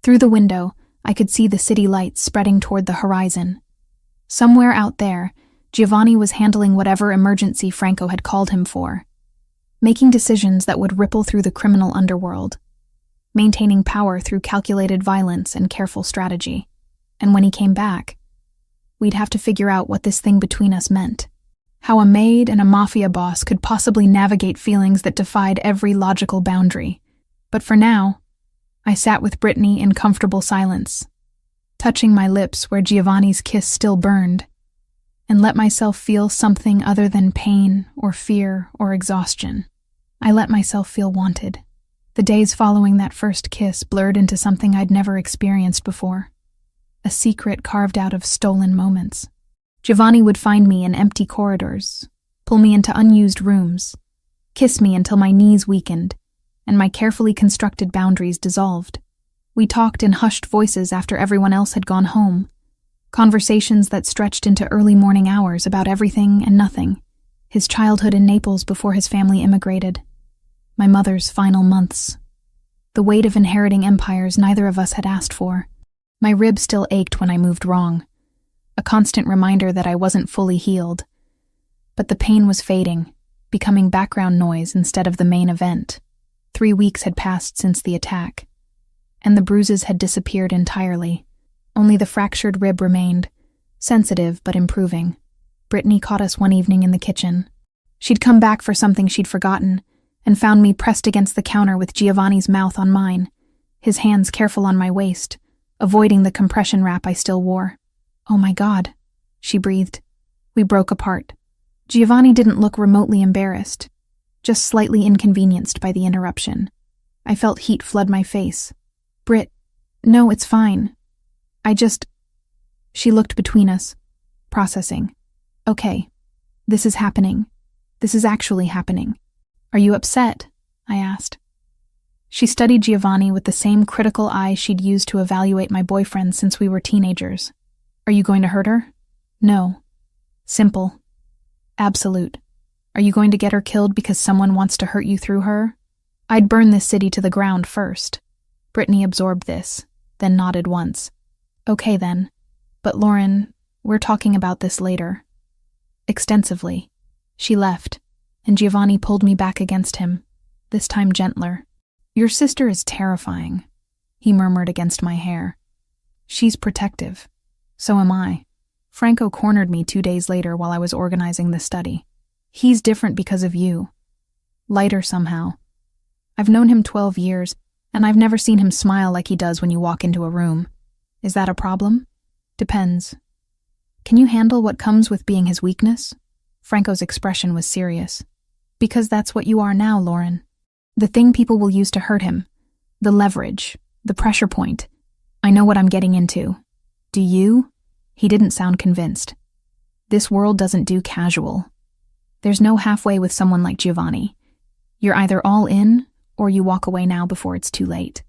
Through the window, I could see the city lights spreading toward the horizon. Somewhere out there, Giovanni was handling whatever emergency Franco had called him for, making decisions that would ripple through the criminal underworld, maintaining power through calculated violence and careful strategy. And when he came back, we'd have to figure out what this thing between us meant. How a maid and a mafia boss could possibly navigate feelings that defied every logical boundary. But for now, I sat with Brittany in comfortable silence, touching my lips where Giovanni's kiss still burned, and let myself feel something other than pain or fear or exhaustion. I let myself feel wanted. The days following that first kiss blurred into something I'd never experienced before, a secret carved out of stolen moments. Giovanni would find me in empty corridors, pull me into unused rooms, kiss me until my knees weakened, and my carefully constructed boundaries dissolved. We talked in hushed voices after everyone else had gone home, conversations that stretched into early morning hours about everything and nothing, his childhood in Naples before his family immigrated, my mother's final months, the weight of inheriting empires neither of us had asked for. My rib still ached when I moved wrong, a constant reminder that I wasn't fully healed. But the pain was fading, becoming background noise instead of the main event. 3 weeks had passed since the attack, and the bruises had disappeared entirely. Only the fractured rib remained, sensitive but improving. Brittany caught us one evening in the kitchen. She'd come back for something she'd forgotten, and found me pressed against the counter with Giovanni's mouth on mine, his hands careful on my waist, avoiding the compression wrap I still wore. "Oh my God," she breathed. We broke apart. Giovanni didn't look remotely embarrassed, just slightly inconvenienced by the interruption. I felt heat flood my face. "Britt, no, it's fine. She looked between us, processing. "Okay, this is happening. This is actually happening. Are you upset?" I asked. She studied Giovanni with the same critical eyes she'd used to evaluate my boyfriend since we were teenagers. "Are you going to hurt her?" "No." Simple. Absolute. "Are you going to get her killed because someone wants to hurt you through her?" "I'd burn this city to the ground first." Brittany absorbed this, then nodded once. "Okay then. But Lauren, we're talking about this later." Extensively. She left, and Giovanni pulled me back against him, this time gentler. "Your sister is terrifying," he murmured against my hair. "She's protective. So am I. Franco cornered me 2 days later while I was organizing the study. He's different because of you. Lighter somehow. I've known him 12 years, and I've never seen him smile like he does when you walk into a room. Is that a problem? Depends. Can you handle what comes with being his weakness?" Franco's expression was serious. "Because that's what you are now, Lauren. The thing people will use to hurt him. The leverage. The pressure point. I know what I'm getting into. Do you?" He didn't sound convinced. "This world doesn't do casual. There's no halfway with someone like Giovanni. You're either all in, or you walk away now before it's too late."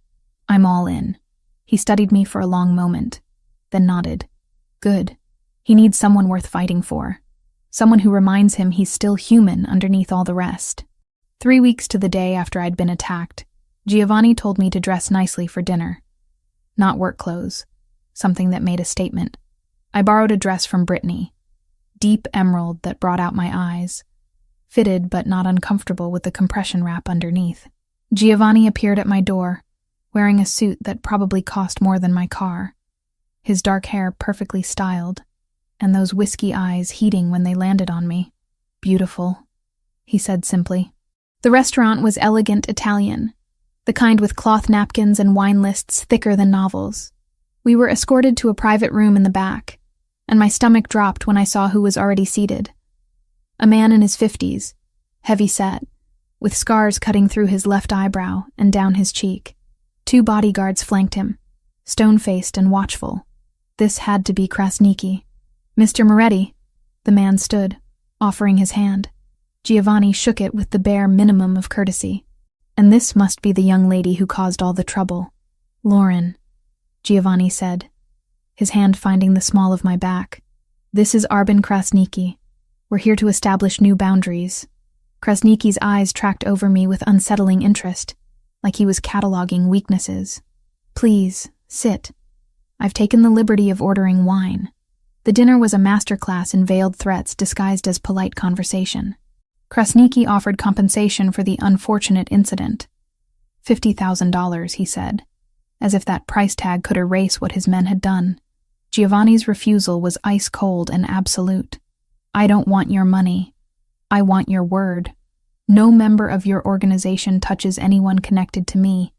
"I'm all in." He studied me for a long moment, then nodded. "Good. He needs someone worth fighting for. Someone who reminds him he's still human underneath all the rest." 3 weeks to the day after I'd been attacked, Giovanni told me to dress nicely for dinner. Not work clothes, something that made a statement. I borrowed a dress from Brittany, deep emerald that brought out my eyes, fitted but not uncomfortable with the compression wrap underneath. Giovanni appeared at my door, wearing a suit that probably cost more than my car, his dark hair perfectly styled, and those whiskey eyes heating when they landed on me. "Beautiful," he said simply. The restaurant was elegant Italian, the kind with cloth napkins and wine lists thicker than novels. We were escorted to a private room in the back, and my stomach dropped when I saw who was already seated. A man in his 50s, heavy-set, with scars cutting through his left eyebrow and down his cheek. 2 bodyguards flanked him, stone-faced and watchful. This had to be Krasniki. "Mr. Moretti," the man stood, offering his hand. Giovanni shook it with the bare minimum of courtesy. "And this must be the young lady who caused all the trouble." "Lauren," Giovanni said, his hand finding the small of my back. "This is Arbin Krasniki. We're here to establish new boundaries." Krasniki's eyes tracked over me with unsettling interest, like he was cataloging weaknesses. "Please, sit. I've taken the liberty of ordering wine." The dinner was a masterclass in veiled threats disguised as polite conversation. Krasniki offered compensation for the unfortunate incident. $50,000, he said, as if that price tag could erase what his men had done. Giovanni's refusal was ice-cold and absolute. "I don't want your money. I want your word. No member of your organization touches anyone connected to me.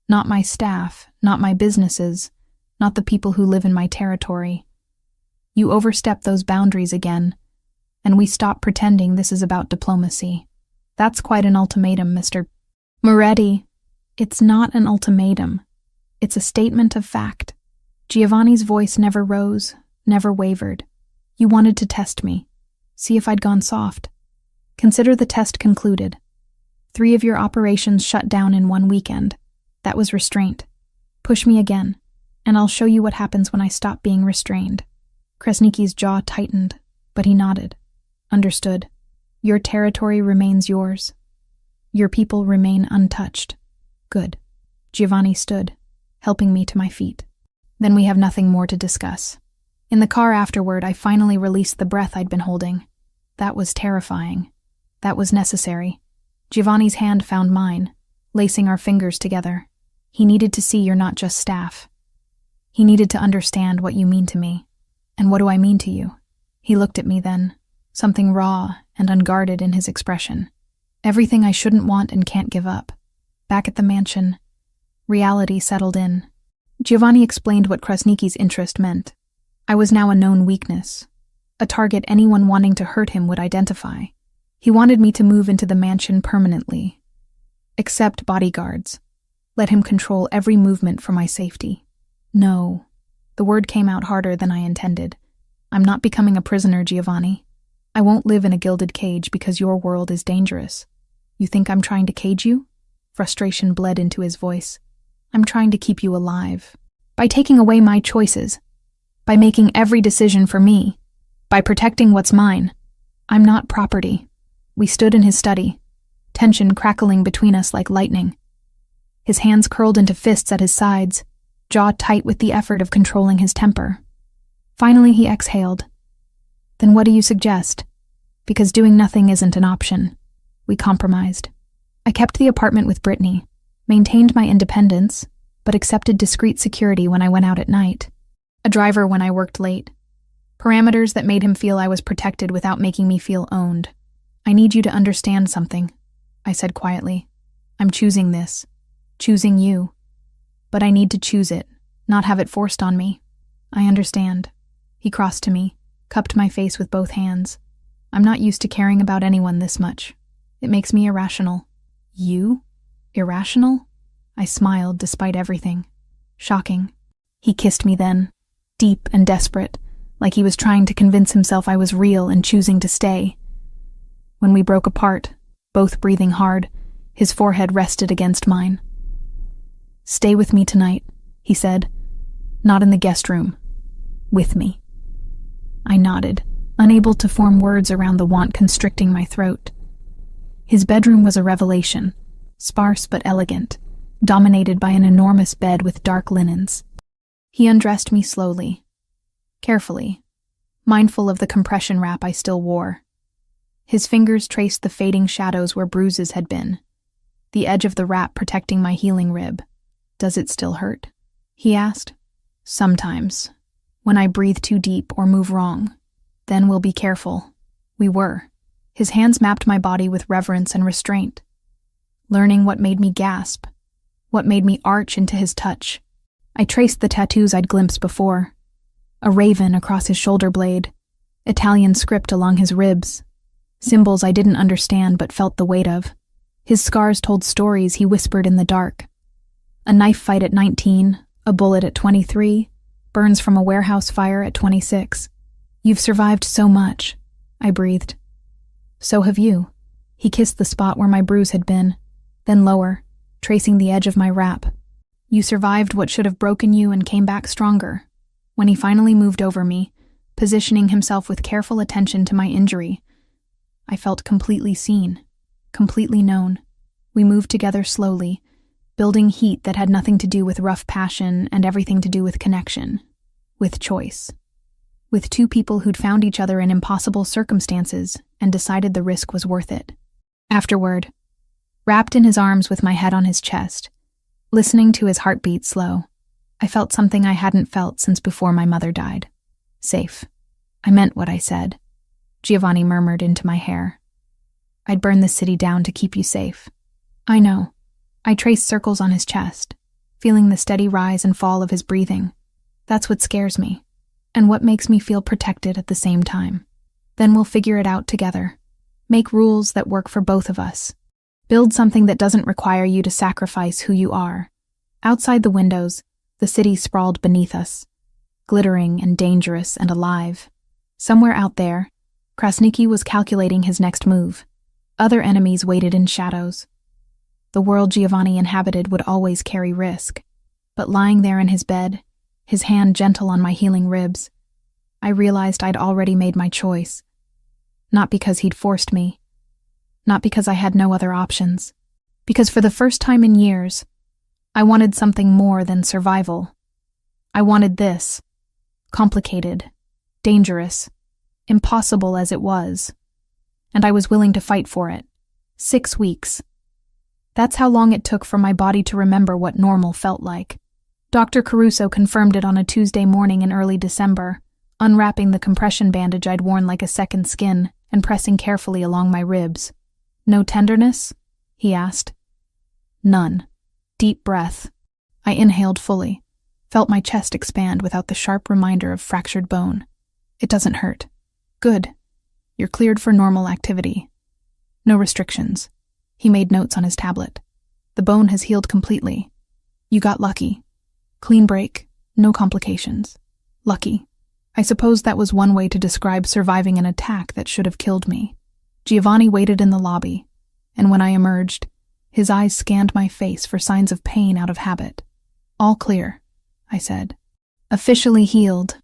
Not my staff, not my businesses, not the people who live in my territory. You overstep those boundaries again, and we stop pretending this is about diplomacy. That's quite an ultimatum, Mr. Moretti." "It's not an ultimatum. It's a statement of fact." Giovanni's voice never rose, never wavered. "You wanted to test me, see if I'd gone soft. Consider the test concluded. 3 of your operations shut down in 1 weekend. That was restraint. Push me again, and I'll show you what happens when I stop being restrained." Krasniki's jaw tightened, but he nodded. "Understood. Your territory remains yours. Your people remain untouched." "Good." Giovanni stood, helping me to my feet. "Then we have nothing more to discuss." In the car afterward, I finally released the breath I'd been holding. That was terrifying. That was necessary. Giovanni's hand found mine, lacing our fingers together. He needed to see you're not just staff. He needed to understand what you mean to me. And what do I mean to you? He looked at me then, something raw and unguarded in his expression. Everything I shouldn't want and can't give up. Back at the mansion, reality settled in. Giovanni explained what Krasniki's interest meant. I was now a known weakness, a target anyone wanting to hurt him would identify. He wanted me to move into the mansion permanently. Accept bodyguards. Let him control every movement for my safety. No. The word came out harder than I intended. I'm not becoming a prisoner, Giovanni. I won't live in a gilded cage because your world is dangerous. You think I'm trying to cage you? Frustration bled into his voice. I'm trying to keep you alive. By taking away my choices. By making every decision for me. By protecting what's mine. I'm not property. We stood in his study, tension crackling between us like lightning. His hands curled into fists at his sides, jaw tight with the effort of controlling his temper. Finally, he exhaled. Then what do you suggest? Because doing nothing isn't an option. We compromised. I kept the apartment with Brittany, maintained my independence, but accepted discreet security when I went out at night. A driver when I worked late. Parameters that made him feel I was protected without making me feel owned. I need you to understand something, I said quietly. I'm choosing this. Choosing you. But I need to choose it, not have it forced on me. I understand. He crossed to me, cupped my face with both hands. I'm not used to caring about anyone this much. It makes me irrational. You? Irrational? I smiled despite everything. Shocking. He kissed me then, deep and desperate, like he was trying to convince himself I was real and choosing to stay. When we broke apart, both breathing hard, his forehead rested against mine. Stay with me tonight, he said. Not in the guest room. With me. I nodded, unable to form words around the want constricting my throat. His bedroom was a revelation, sparse but elegant, dominated by an enormous bed with dark linens. He undressed me slowly, carefully, mindful of the compression wrap I still wore. His fingers traced the fading shadows where bruises had been, the edge of the wrap protecting my healing rib. Does it still hurt? He asked. Sometimes. When I breathe too deep or move wrong. Then we'll be careful. We were. His hands mapped my body with reverence and restraint, learning what made me gasp, what made me arch into his touch. I traced the tattoos I'd glimpsed before. A raven across his shoulder blade, Italian script along his ribs, symbols I didn't understand but felt the weight of. His scars told stories he whispered in the dark. A knife fight at 19, a bullet at 23, burns from a warehouse fire at 26. You've survived so much, I breathed. So have you. He kissed the spot where my bruise had been, then lower, tracing the edge of my wrap. You survived what should have broken you and came back stronger. When he finally moved over me, positioning himself with careful attention to my injury, I felt completely seen, completely known. We moved together slowly, building heat that had nothing to do with rough passion and everything to do with connection, with choice. With two people who'd found each other in impossible circumstances and decided the risk was worth it. Afterward, wrapped in his arms with my head on his chest, listening to his heartbeat slow, I felt something I hadn't felt since before my mother died. Safe. I meant what I said. Giovanni murmured into my hair. I'd burn the city down to keep you safe. I know. I traced circles on his chest, feeling the steady rise and fall of his breathing. That's what scares me, and what makes me feel protected at the same time. Then we'll figure it out together. Make rules that work for both of us. Build something that doesn't require you to sacrifice who you are. Outside the windows, the city sprawled beneath us, glittering and dangerous and alive. Somewhere out there, Krasniki was calculating his next move. Other enemies waited in shadows. The world Giovanni inhabited would always carry risk, but lying there in his bed, his hand gentle on my healing ribs, I realized I'd already made my choice. Not because he'd forced me, not because I had no other options, because for the first time in years, I wanted something more than survival. I wanted this, complicated, dangerous, impossible as it was, and I was willing to fight for it. 6 weeks. That's how long it took for my body to remember what normal felt like. Dr. Caruso confirmed it on a Tuesday morning in early December, unwrapping the compression bandage I'd worn like a second skin and pressing carefully along my ribs. "No tenderness?" he asked. "None." Deep breath. I inhaled fully, felt my chest expand without the sharp reminder of fractured bone. "It doesn't hurt." "Good. You're cleared for normal activity. No restrictions." He made notes on his tablet. "The bone has healed completely. You got lucky. Clean break, no complications. Lucky. I suppose that was one way to describe surviving an attack that should have killed me." Giovanni waited in the lobby, and when I emerged, his eyes scanned my face for signs of pain out of habit. "All clear," I said. Officially healed.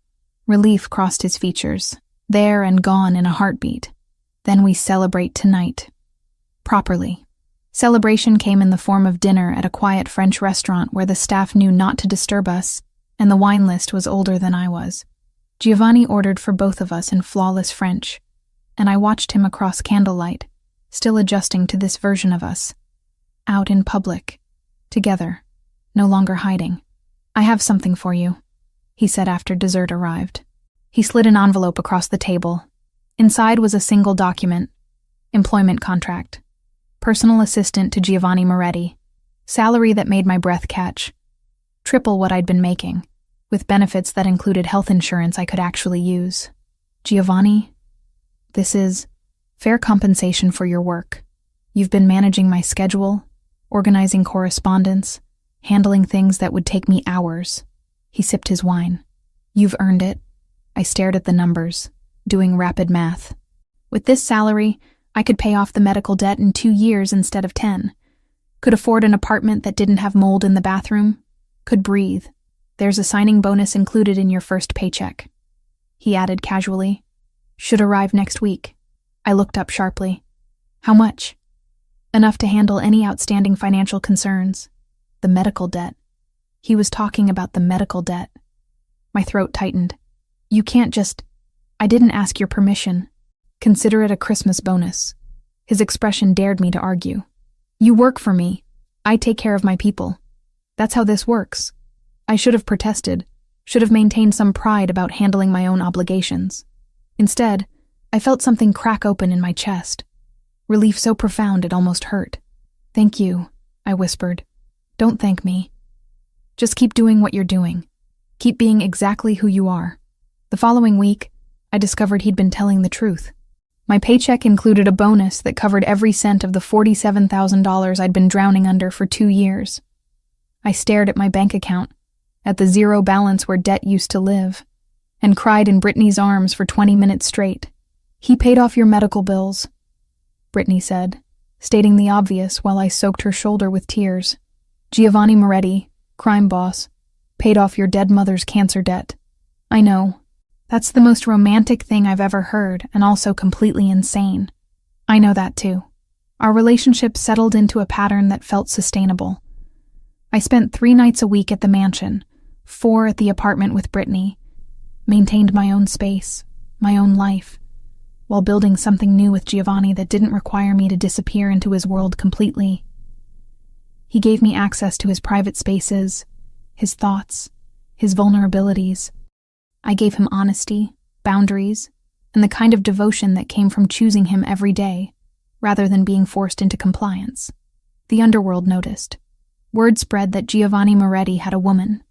Relief crossed his features, there and gone in a heartbeat. "Then we celebrate tonight. Properly." Celebration came in the form of dinner at a quiet French restaurant where the staff knew not to disturb us, and the wine list was older than I was. Giovanni ordered for both of us in flawless French, and I watched him across candlelight, still adjusting to this version of us. Out in public, together, no longer hiding. "I have something for you," he said after dessert arrived. He slid an envelope across the table. Inside was a single document: employment contract. Personal assistant to Giovanni Moretti. Salary that made my breath catch. Triple what I'd been making, with benefits that included health insurance I could actually use. "Giovanni, this is fair compensation for your work. You've been managing my schedule, organizing correspondence, handling things that would take me hours." He sipped his wine. "You've earned it." I stared at the numbers, doing rapid math. With this salary, I could pay off the medical debt in 2 years instead of 10. Could afford an apartment that didn't have mold in the bathroom. Could breathe. "There's a signing bonus included in your first paycheck," he added casually. "Should arrive next week." I looked up sharply. "How much?" "Enough to handle any outstanding financial concerns." The medical debt. He was talking about the medical debt. My throat tightened. "You can't just—" "I didn't ask your permission. Consider it a Christmas bonus." His expression dared me to argue. "You work for me. I take care of my people. That's how this works." I should have protested, should have maintained some pride about handling my own obligations. Instead, I felt something crack open in my chest. Relief so profound it almost hurt. "Thank you," I whispered. "Don't thank me. Just keep doing what you're doing. Keep being exactly who you are." The following week, I discovered he'd been telling the truth. My paycheck included a bonus that covered every cent of the $47,000 I'd been drowning under for 2 years. I stared at my bank account, at the zero balance where debt used to live, and cried in Brittany's arms for 20 minutes straight. "He paid off your medical bills," Brittany said, stating the obvious while I soaked her shoulder with tears. "Giovanni Moretti, crime boss, paid off your dead mother's cancer debt." I know. That's the most romantic thing I've ever heard, and also completely insane. I know that too. Our relationship settled into a pattern that felt sustainable. I spent 3 nights a week at the mansion, 4 at the apartment with Brittany, maintained my own space, my own life, while building something new with Giovanni that didn't require me to disappear into his world completely. He gave me access to his private spaces, his thoughts, his vulnerabilities. I gave him honesty, boundaries, and the kind of devotion that came from choosing him every day, rather than being forced into compliance. The underworld noticed. Word spread that Giovanni Moretti had a woman,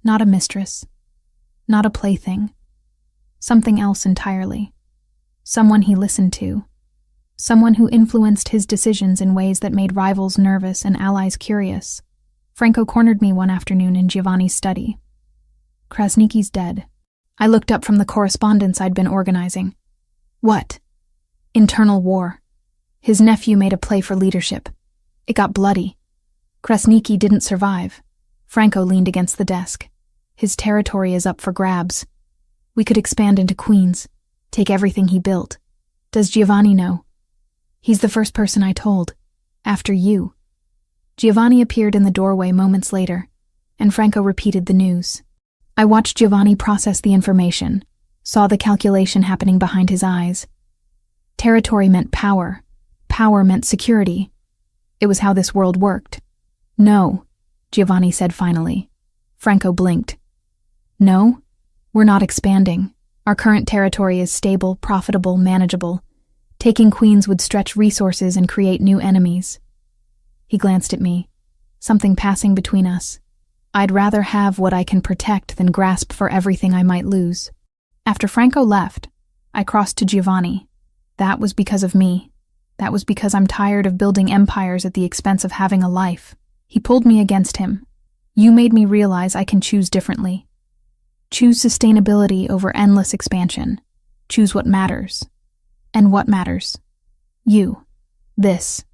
not a mistress, not a plaything, something else entirely. Someone he listened to, someone who influenced his decisions in ways that made rivals nervous and allies curious. Franco cornered me one afternoon in Giovanni's study. "Krasniki's dead." I looked up from the correspondence I'd been organizing. "What?" "Internal war. His nephew made a play for leadership. It got bloody. Krasniki didn't survive." Franco leaned against the desk. "His territory is up for grabs. We could expand into Queens, take everything he built. Does Giovanni know?" "He's the first person I told. After you." Giovanni appeared in the doorway moments later, and Franco repeated the news. I watched Giovanni process the information, saw the calculation happening behind his eyes. Territory meant power. Power meant security. It was how this world worked. No, Giovanni said finally. Franco blinked. No, we're not expanding. Our current territory is stable, profitable, manageable. Taking Queens would stretch resources and create new enemies. He glanced at me, something passing between us. I'd rather have what I can protect than grasp for everything I might lose. After Franco left, I crossed to Giovanni. That was because of me. That was because I'm tired of building empires at the expense of having a life. He pulled me against him. You made me realize I can choose differently. Choose sustainability over endless expansion. Choose what matters. And what matters? You. This.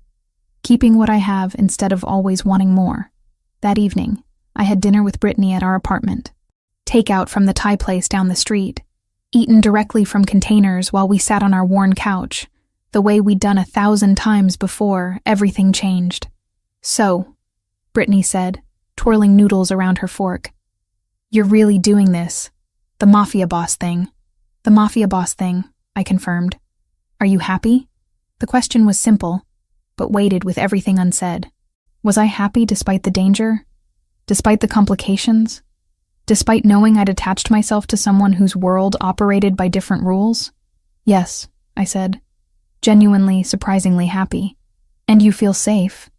Keeping what I have instead of always wanting more. That evening, I had dinner with Brittany at our apartment. Takeout from the Thai place down the street. Eaten directly from containers while we sat on our worn couch. The way we'd done 1,000 times before, everything changed. So, Brittany said, twirling noodles around her fork. You're really doing this. The Mafia boss thing. The Mafia boss thing, I confirmed. Are you happy? The question was simple, but weighted with everything unsaid. Was I happy despite the danger? Despite the complications? Despite knowing I'd attached myself to someone whose world operated by different rules? Yes, I said. Genuinely, surprisingly happy. And you feel safe?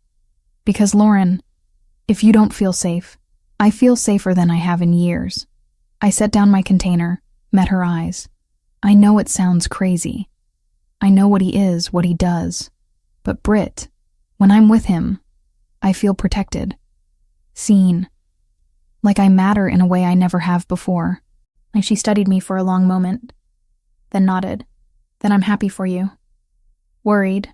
Because, Lauren, if you don't feel safe, I feel safer than I have in years. I set down my container, met her eyes. I know it sounds crazy. I know what he is, what he does. But Britt, when I'm with him, I feel protected. Seen. Like I matter in a way I never have before. And she studied me for a long moment, then nodded. Then I'm happy for you. Worried,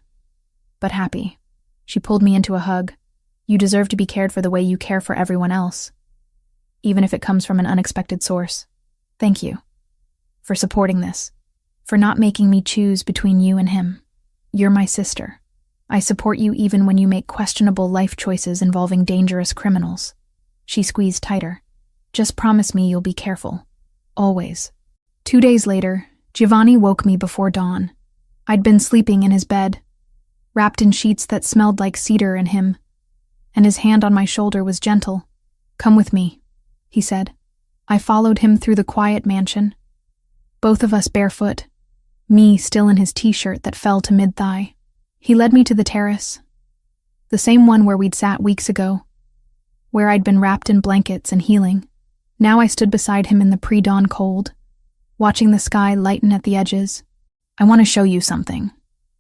but happy. She pulled me into a hug. You deserve to be cared for the way you care for everyone else, even if it comes from an unexpected source. Thank you for supporting this, for not making me choose between you and him. You're my sister. I support you even when you make questionable life choices involving dangerous criminals. She squeezed tighter. Just promise me you'll be careful. Always. 2 days later, Giovanni woke me before dawn. I'd been sleeping in his bed, wrapped in sheets that smelled like cedar and him, and his hand on my shoulder was gentle. Come with me, he said. I followed him through the quiet mansion, both of us barefoot, me still in his t-shirt that fell to mid-thigh. He led me to the terrace, the same one where we'd sat weeks ago, where I'd been wrapped in blankets and healing. Now I stood beside him in the pre-dawn cold, watching the sky lighten at the edges. I want to show you something,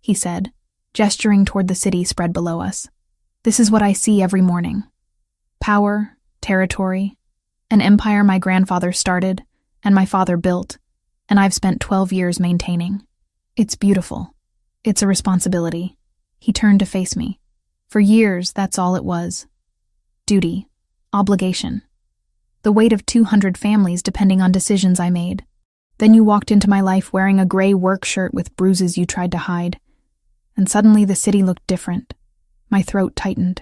he said, gesturing toward the city spread below us. This is what I see every morning. Power, territory, an empire my grandfather started and my father built, and I've spent 12 years maintaining. It's beautiful. It's a responsibility. He turned to face me. For years, that's all it was. Duty. Obligation. The weight of 200 families depending on decisions I made. Then you walked into my life wearing a gray work shirt with bruises you tried to hide. And suddenly the city looked different. My throat tightened.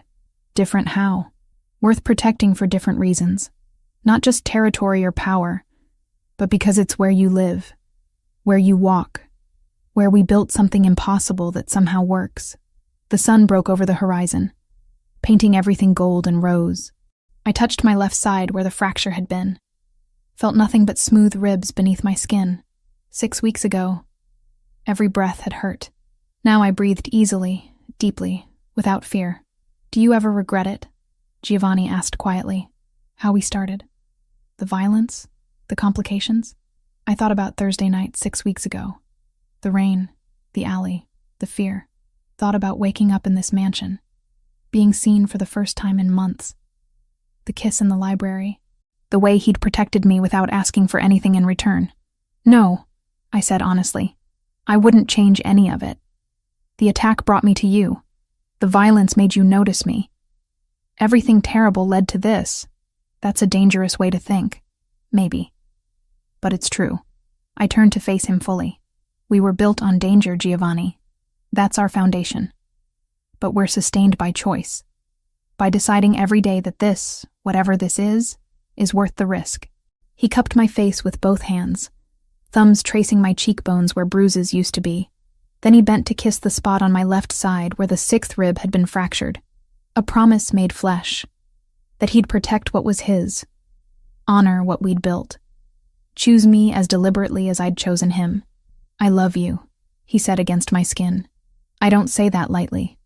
Different how? Worth protecting for different reasons. Not just territory or power, but because it's where you live, where you walk, where we built something impossible that somehow works. The sun broke over the horizon, painting everything gold and rose. I touched my left side where the fracture had been. Felt nothing but smooth ribs beneath my skin. 6 weeks ago, every breath had hurt. Now I breathed easily, deeply, without fear. Do you ever regret it? Giovanni asked quietly. How we started. The violence? The complications? I thought about Thursday night 6 weeks ago. The rain, the alley, the fear. Thought about waking up in this mansion. Being seen for the first time in months. The kiss in the library. The way he'd protected me without asking for anything in return. No, I said honestly. I wouldn't change any of it. The attack brought me to you. The violence made you notice me. Everything terrible led to this. That's a dangerous way to think. Maybe. But it's true. I turned to face him fully. We were built on danger, Giovanni. That's our foundation. But we're sustained by choice. By deciding every day that this, whatever this is worth the risk. He cupped my face with both hands, thumbs tracing my cheekbones where bruises used to be. Then he bent to kiss the spot on my left side where the 6th rib had been fractured. A promise made flesh. That he'd protect what was his. Honor what we'd built. Choose me as deliberately as I'd chosen him. I love you, he said against my skin. I don't say that lightly.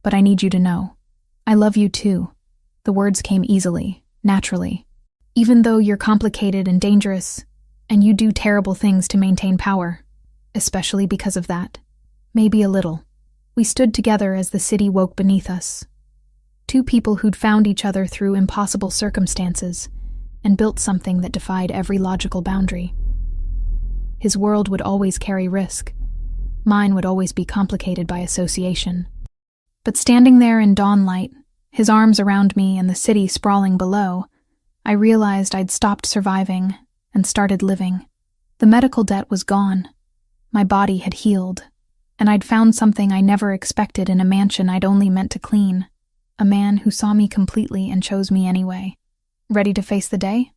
But I need you to know. I love you too. The words came easily, naturally. Even though you're complicated and dangerous, and you do terrible things to maintain power, especially because of that. Maybe a little. We stood together as the city woke beneath us. 2 people who'd found each other through impossible circumstances and built something that defied every logical boundary. His world would always carry risk. Mine would always be complicated by association. But standing there in dawn light, his arms around me and the city sprawling below, I realized I'd stopped surviving and started living. The medical debt was gone. My body had healed, and I'd found something I never expected in a mansion I'd only meant to clean. A man who saw me completely and chose me anyway. Ready to face the day?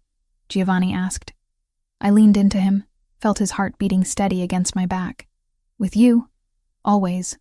Giovanni asked. I leaned into him, felt his heart beating steady against my back. With you, always.